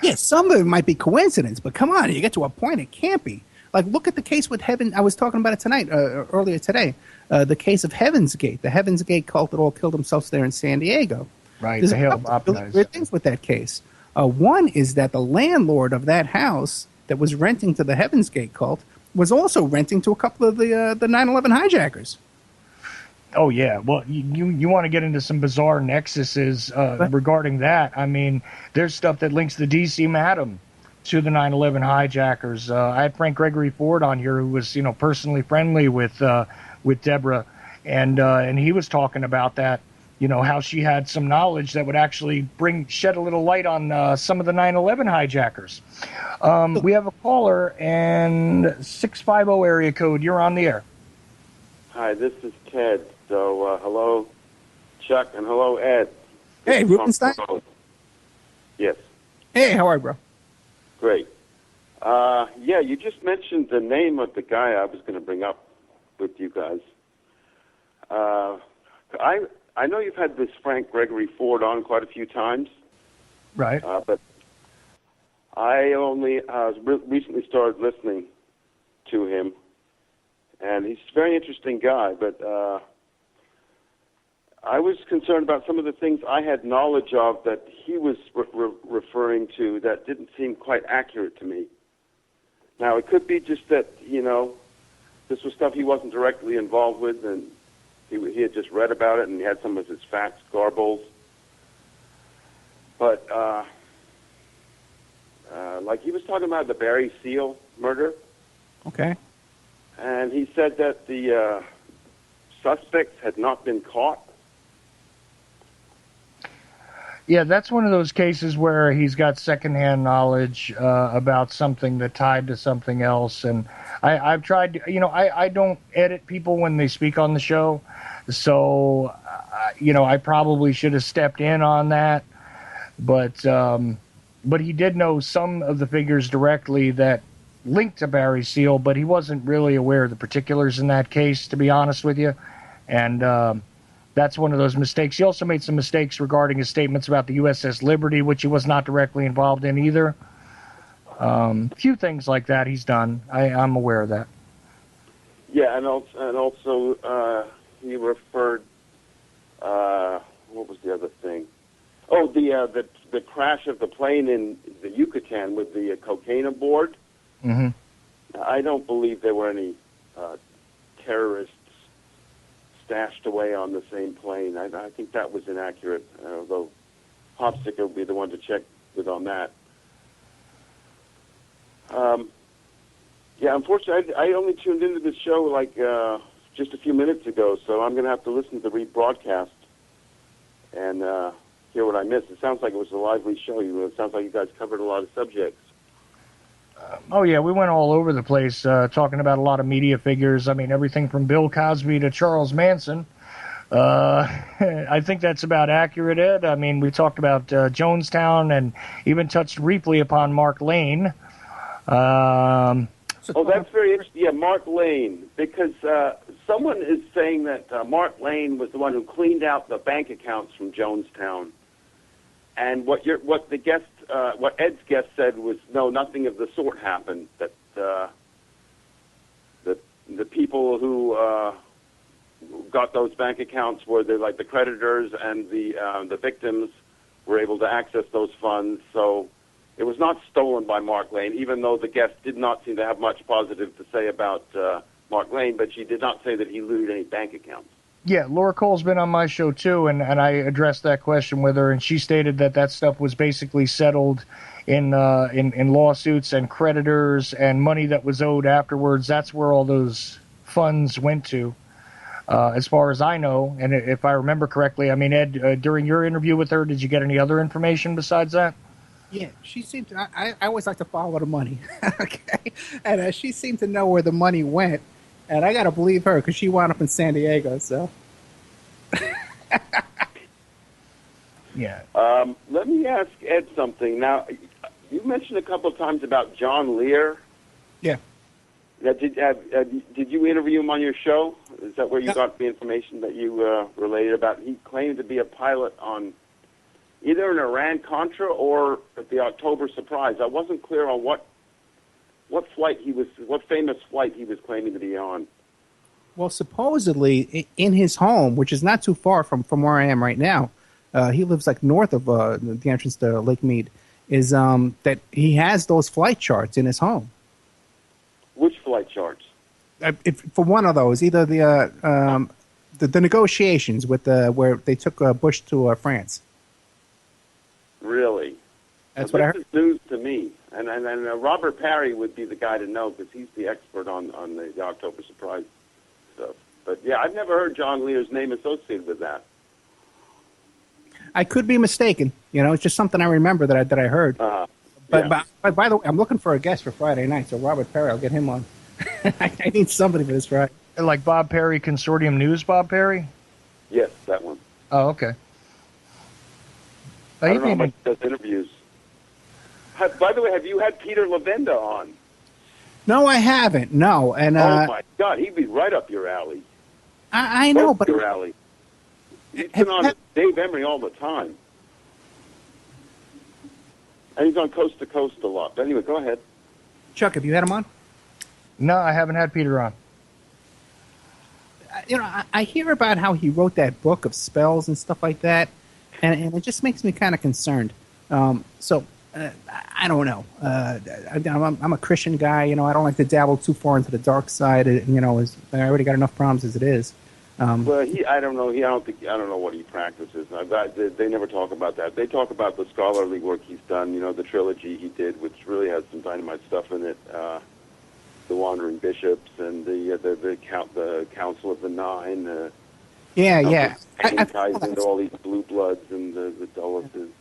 Yeah, some of it might be coincidence, but come on, you get to a point, it can't be. Like, look at the case with Heaven. I was talking about it tonight, earlier today. The case of Heaven's Gate, the Heaven's Gate cult that all killed themselves there in San Diego. Right, There's the a Hail couple of really Optimize. weird things with that case. One is that the landlord of that house that was renting to the Heaven's Gate cult was also renting to a couple of the 9/11 hijackers. Oh, yeah. Well, you want to get into some bizarre nexuses regarding that. I mean, there's stuff that links the D.C. Madam to the 9/11 hijackers. I had Frank Gregory Ford on here, who was, personally friendly with Deborah, and he was talking about that. How she had some knowledge that would actually shed a little light on some of the 9/11 hijackers. We have a caller, and 650 area code. You're on the air. Hi, this is Ted. So, hello, Chuck, and hello, Ed. Hey, Rubenstein. Yes. Hey, how are you, bro? Great. You just mentioned the name of the guy I was going to bring up with you guys. I know you've had this Frank Gregory Ford on quite a few times. Right. But I only recently started listening to him, and he's a very interesting guy, but I was concerned about some of the things I had knowledge of that he was referring to that didn't seem quite accurate to me. Now, it could be just that, this was stuff he wasn't directly involved with, and he had just read about it, and he had some of his facts garbled. But, like he was talking about the Barry Seal murder. Okay. And he said that the suspects had not been caught. Yeah, that's one of those cases where he's got secondhand knowledge about something that tied to something else. And I've tried to, I don't edit people when they speak on the show. So, I probably should have stepped in on that. But he did know some of the figures directly that linked to Barry Seal, but he wasn't really aware of the particulars in that case, to be honest with you. And that's one of those mistakes. He also made some mistakes regarding his statements about the USS Liberty, which he was not directly involved in either. A few things like that he's done. I'm aware of that. Yeah, and also he referred. What was the other thing? Oh, the crash of the plane in the Yucatan with the cocaine aboard. Mm-hmm. I don't believe there were any terrorists stashed away on the same plane. I think that was inaccurate, although Hopsticker would be the one to check with on that. Yeah, unfortunately, I only tuned into this show like just a few minutes ago, so I'm going to have to listen to the rebroadcast and hear what I missed. It sounds like it was a lively show. It sounds like you guys covered a lot of subjects. Oh, yeah, we went all over the place talking about a lot of media figures. I mean, everything from Bill Cosby to Charles Manson. I think that's about accurate, Ed. I mean, we talked about Jonestown and even touched briefly upon Mark Lane. Oh, that's very interesting. Yeah, Mark Lane, because someone is saying that Mark Lane was the one who cleaned out the bank accounts from Jonestown. And what Ed's guest said was, no, nothing of the sort happened. That the people who got those bank accounts were the creditors, and the victims were able to access those funds. So it was not stolen by Mark Lane, even though the guest did not seem to have much positive to say about Mark Lane, but she did not say that he looted any bank accounts. Yeah, Laura Cole's been on my show too, and I addressed that question with her, and she stated that stuff was basically settled in lawsuits and creditors and money that was owed afterwards. That's where all those funds went to, as far as I know. And if I remember correctly, I mean, Ed, during your interview with her, did you get any other information besides that? Yeah, she seemed to. I always like to follow the money, okay? And she seemed to know where the money went, and I gotta believe her because she wound up in San Diego. So, yeah. Let me ask Ed something. Now, you mentioned a couple of times about John Lear. Yeah. Now, did you interview him on your show? Is that where you got the information that you related about? He claimed to be a pilot on either an Iran-Contra or the October surprise. I wasn't clear on what famous flight he was claiming to be on. Well, supposedly in his home, which is not too far from where I am right now, he lives like north of the entrance to Lake Mead, is that he has those flight charts in his home. Which flight charts? For one of those, either the negotiations with where they took Bush to France. Really? That's what I heard. This is news to me. And Robert Parry would be the guy to know because he's the expert on the October surprise stuff. But, yeah, I've never heard John Lear's name associated with that. I could be mistaken. You know, it's just something I remember that I heard. But by the way, I'm looking for a guest for Friday night, so Robert Parry, I'll get him on. I need somebody for this Friday. Like Bob Perry, Consortium News Bob Perry? Yes, that one. Oh, okay. I don't know how much he does interviews. By the way, have you had Peter Levenda on? No, I haven't. No, and oh my God, he'd be right up your alley. I know, but your alley. He's been on Dave Emery all the time, and he's on Coast to Coast a lot. But anyway, go ahead. Chuck, have you had him on? No, I haven't had Peter on. You know, I hear about how he wrote that book of spells and stuff like that, and it just makes me kind of concerned. So I don't know. I'm a Christian guy. You know, I don't like to dabble too far into the dark side. You know, I already got enough problems as it is. Well, I don't know. I don't know what he practices. They never talk about that. They talk about the scholarly work he's done. You know, the trilogy he did, which really has some dynamite stuff in it. The Wandering Bishops and the Council of the Nine. Yeah. And ties into all these blue bloods and the Duluths. And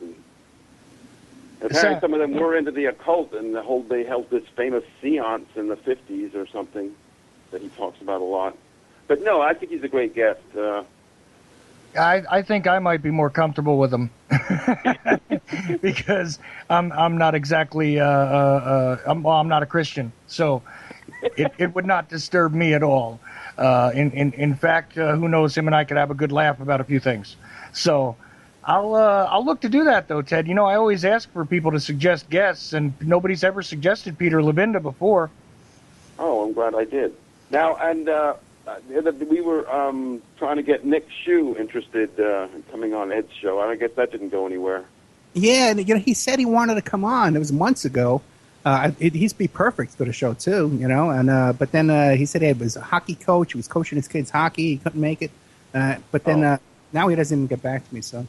apparently, some of them were into the occult, and they held this famous seance in the 50s or something that he talks about a lot. But no, I think he's a great guest. I think I might be more comfortable with him because I'm not exactly I'm not a Christian, so it would not disturb me at all. In fact, who knows, him and I could have a good laugh about a few things. So I'll look to do that though, Ted. You know, I always ask for people to suggest guests, and nobody's ever suggested Peter Levenda before. Oh, I'm glad I did. Now, and we were trying to get Nick Shue interested in coming on Ed's show. I guess that didn't go anywhere. Yeah, and you know, he said he wanted to come on. It was months ago. He'd be perfect for the show too, you know. And but then he said he was a hockey coach. He was coaching his kids hockey. He couldn't make it. But then now he doesn't even get back to me. So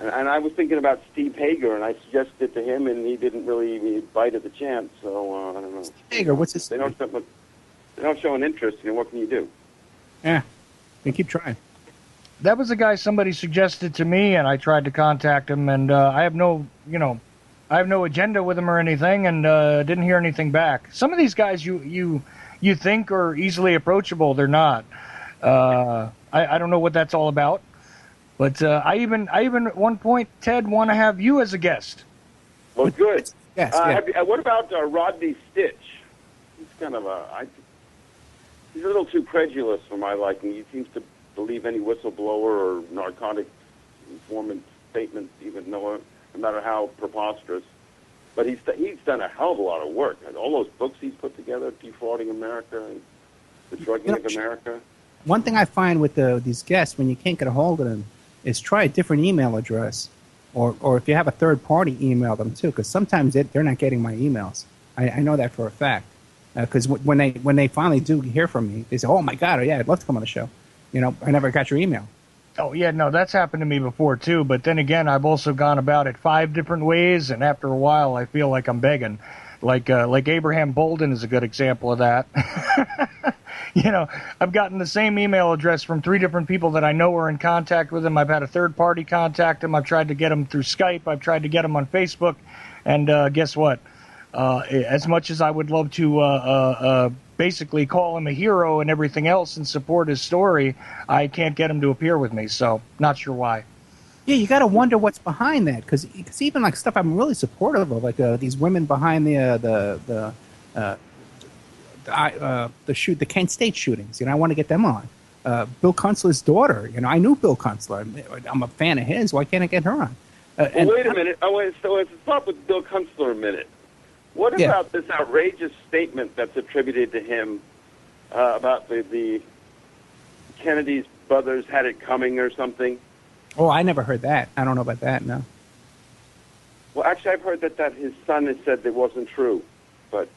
And I was thinking about Steve Hager, and I suggested it to him, and he didn't really bite at the chance. So I don't know. Steve Hager, what's his? They don't show an interest. What can you do? Yeah, we keep trying. That was a guy somebody suggested to me, and I tried to contact him, and I have no agenda with him or anything, and didn't hear anything back. Some of these guys you think are easily approachable, they're not. I don't know what that's all about. But I even at one point, Ted, want to have you as a guest. Well, good. Yes. What about Rodney Stitch? He's kind of he's a little too credulous for my liking. He seems to believe any whistleblower or narcotic informant statements, even no matter how preposterous. But he's done a hell of a lot of work. And all those books he's put together, Defrauding America and The Drugging of America. One thing I find with these guests, when you can't get a hold of them, is try a different email address, or if you have a third party, email them too, because sometimes they're not getting my emails. I know that for a fact, because when they finally do hear from me, they say, "Oh my God, yeah, I'd love to come on the show." I never got your email. Oh yeah, no, that's happened to me before too. But then again, I've also gone about it 5 different ways, and after a while, I feel like I'm begging. Like Abraham Bolden is a good example of that. I've gotten the same email address from 3 different people that I know are in contact with him. I've had a third party contact him. I've tried to get him through Skype. I've tried to get him on Facebook. And guess what? As much as I would love to basically call him a hero and everything else and support his story, I can't get him to appear with me. So not sure why. Yeah, you got to wonder what's behind that, because even like stuff I'm really supportive of, like these women behind the Kent State shootings. I want to get them on. Bill Kunstler's daughter. I knew Bill Kunstler. I'm a fan of his. Why can't I get her on? Wait a minute. So let's stop with Bill Kunstler a minute. What about this outrageous statement that's attributed to him about the Kennedy's brothers had it coming or something? Oh, I never heard that. I don't know about that, no. Well, actually, I've heard that his son has said it wasn't true. But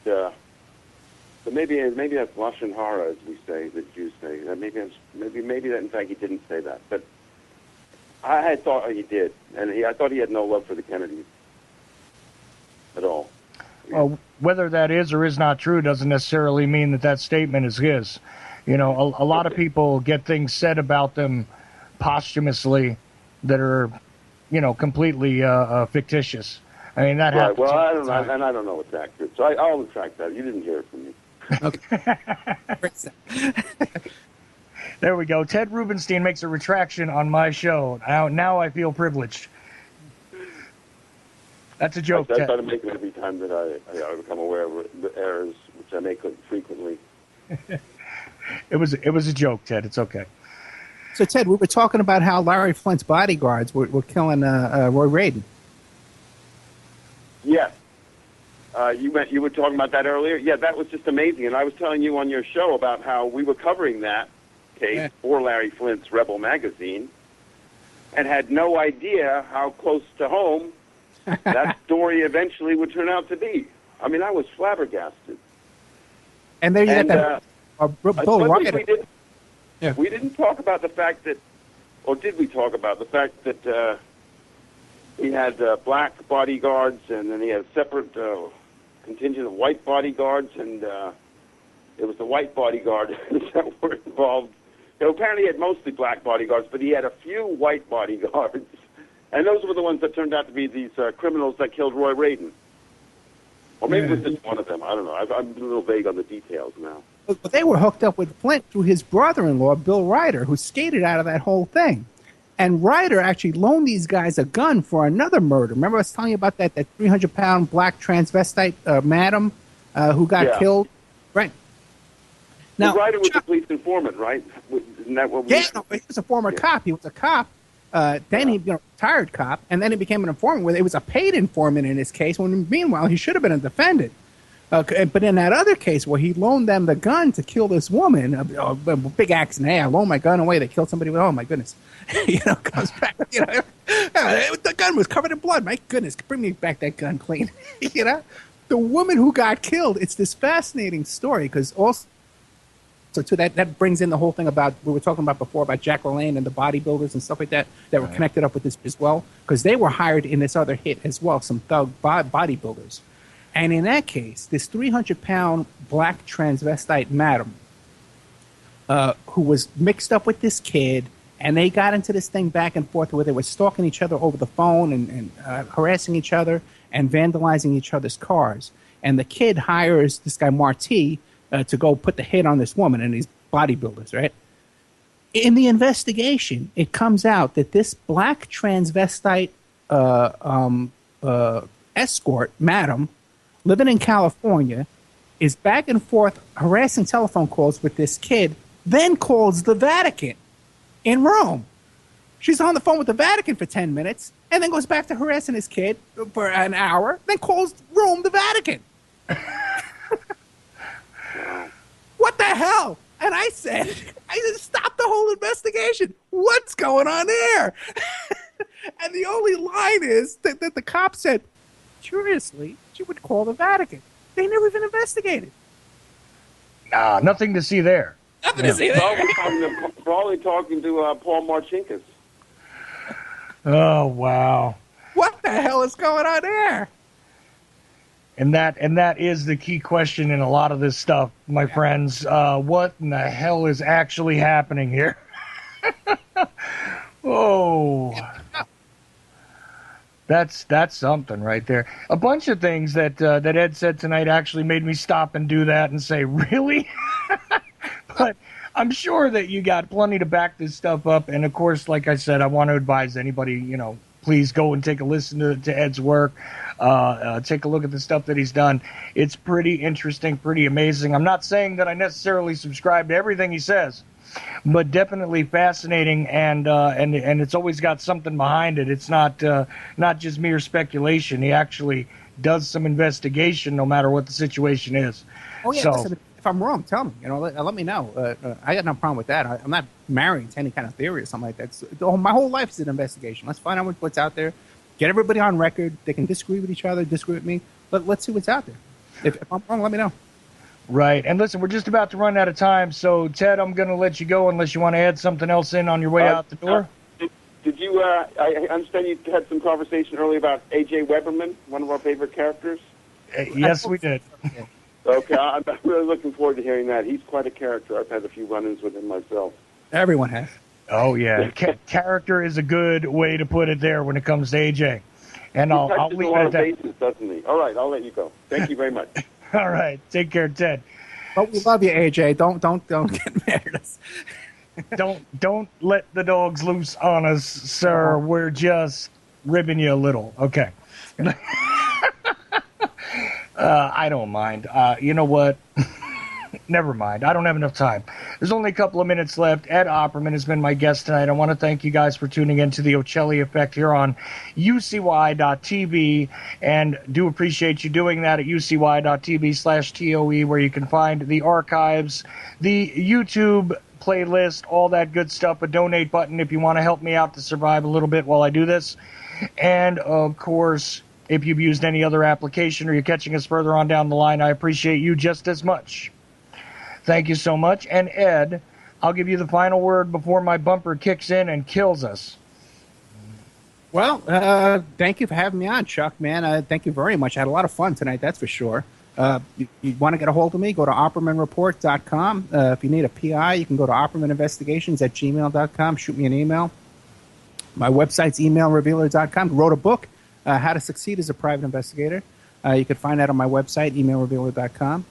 maybe that's Lashon Hara, as we say, the Jews say. Maybe that, in fact, he didn't say that. But I thought he did. And I thought he had no love for the Kennedys at all. Well, whether that is or is not true doesn't necessarily mean that statement is his. A lot of people get things said about them posthumously that are, completely fictitious. I mean, that happens. Well, I don't know, and I don't know what's accurate. So I'll retract that. You didn't hear it from me. Okay. There we go. Ted Rubenstein makes a retraction on my show. Now I feel privileged. That's a joke, I Ted. try to make it every time that I become aware of the errors, which I make frequently. It was a joke, Ted. It's okay. So, Ted, we were talking about how Larry Flint's bodyguards were killing Roy Raden. Yes. You were talking about that earlier? Yeah, that was just amazing. And I was telling you on your show about how we were covering that case for Larry Flint's Rebel magazine and had no idea how close to home that story eventually would turn out to be. I mean, I was flabbergasted. And there you got that. Bill Ryder. We didn't talk about the fact that, or did we talk about the fact that he had black bodyguards and then he had a separate contingent of white bodyguards, and it was the white bodyguards that were involved. Apparently he had mostly black bodyguards, but he had a few white bodyguards, and those were the ones that turned out to be these criminals that killed Roy Raden. Or maybe it was just one of them. I don't know. I'm a little vague on the details now. But they were hooked up with Flint through his brother-in-law, Bill Ryder, who skated out of that whole thing. And Ryder actually loaned these guys a gun for another murder. Remember I was telling you about that 300-pound black transvestite madam who got killed? Right. Now, Ryder was a police informant, right? Isn't that what we... Yeah, no, he was a former cop. He was a cop. Then he retired cop, and then he became an informant. It was a paid informant in his case, when meanwhile he should have been a defendant. But in that other case where he loaned them the gun to kill this woman, a big accident. Hey, I loaned my gun away. They killed somebody. Oh, my goodness. Comes back. The gun was covered in blood. My goodness, bring me back that gun clean. The woman who got killed, it's this fascinating story because also also, too, that brings in the whole thing about we were talking about before about Jack LaLanne and the bodybuilders and stuff like that were connected up with this as well, because they were hired in this other hit as well, some thug bodybuilders. And in that case, this 300-pound black transvestite madam who was mixed up with this kid, and they got into this thing back and forth where they were stalking each other over the phone and harassing each other and vandalizing each other's cars. And the kid hires this guy Marty to go put the hit on this woman and these bodybuilders, right? In the investigation, it comes out that this black transvestite escort, madam, living in California, is back and forth harassing telephone calls with this kid, then calls the Vatican in Rome. She's on the phone with the Vatican for 10 minutes, and then goes back to harassing his kid for an hour, then calls Rome the Vatican. What the hell? And I said, stop the whole investigation. What's going on there? And the only line is that the cop said, curiously, she would call the Vatican. They never even investigated. Nah, nothing to see there. Nothing to see there. We're probably talking to Paul Marcinkus. Oh, wow. What the hell is going on there? And that is the key question in a lot of this stuff, my friends. What in the hell is actually happening here? Oh, that's something right there. A bunch of things that Ed said tonight actually made me stop and do that and say, really? But I'm sure that you got plenty to back this stuff up. And of course, like I said, I want to advise anybody, please go and take a listen to Ed's work. Take a look at the stuff that he's done. It's pretty interesting, pretty amazing. I'm not saying that I necessarily subscribe to everything he says, but definitely fascinating, and it's always got something behind it. It's not just mere speculation. He actually does some investigation, no matter what the situation is. Oh yeah. So, listen, if I'm wrong, tell me. Let me know. I got no problem with that. I'm not married to any kind of theory or something like that. So, my whole life is an investigation. Let's find out what's out there. Get everybody on record. They can disagree with each other, disagree with me, but let's see what's out there. If I'm wrong, let me know. Right. And listen, we're just about to run out of time. So, Ted, I'm going to let you go unless you want to add something else in on your way out the door. Did you, I understand you had some conversation earlier about A.J. Weberman, one of our favorite characters? Yes, we did. Okay, I'm really looking forward to hearing that. He's quite a character. I've had a few run-ins with him myself. Everyone has. Oh, yeah. Character is a good way to put it there when it comes to AJ. And I'll leave it at that. Bases, doesn't he? All right, I'll let you go. Thank you very much. All right. Take care, Ted. But we love you, AJ. Don't get mad at us. Don't let the dogs loose on us, sir. We're just ribbing you a little. Okay. I don't mind. You know what? Never mind. I don't have enough time. There's only a couple of minutes left. Ed Opperman has been my guest tonight. I want to thank you guys for tuning in to the Ochelli Effect here on UCY.tv, and do appreciate you doing that at UCY.tv/TOE, where you can find the archives, the YouTube playlist, all that good stuff, a donate button if you want to help me out to survive a little bit while I do this. And, of course, if you've used any other application or you're catching us further on down the line, I appreciate you just as much. Thank you so much. And Ed, I'll give you the final word before my bumper kicks in and kills us. Well, thank you for having me on, Chuck, man. Thank you very much. I had a lot of fun tonight, that's for sure. You want to get a hold of me, go to OppermanReport.com. If you need a PI, you can go to OppermanInvestigations@gmail.com. Shoot me an email. My website's emailrevealer.com. Wrote a book, How to Succeed as a Private Investigator. You can find that on my website, emailrevealer.com.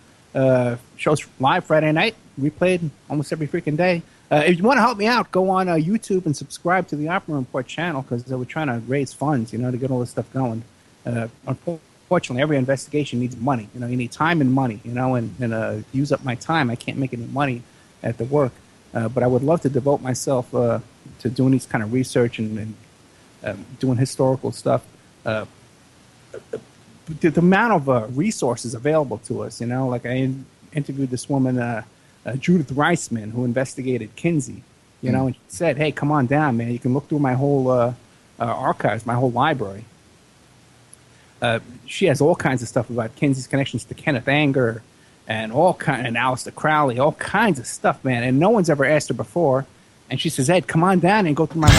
Shows live Friday night, replayed almost every freaking day. If you want to help me out, go on YouTube and subscribe to the Opperman Report channel, because we're trying to raise funds, to get all this stuff going. Unfortunately, every investigation needs money. You need time and money, and use up my time. I can't make any money at the work. But I would love to devote myself to doing these kind of research and doing historical stuff. The amount of resources available to us, like I interviewed this woman, Judith Reisman, who investigated Kinsey, and she said, hey, come on down, man. You can look through my whole archives, my whole library. She has all kinds of stuff about Kinsey's connections to Kenneth Anger and and Aleister Crowley, all kinds of stuff, man. And no one's ever asked her before. And she says, Ed, come on down and go through my...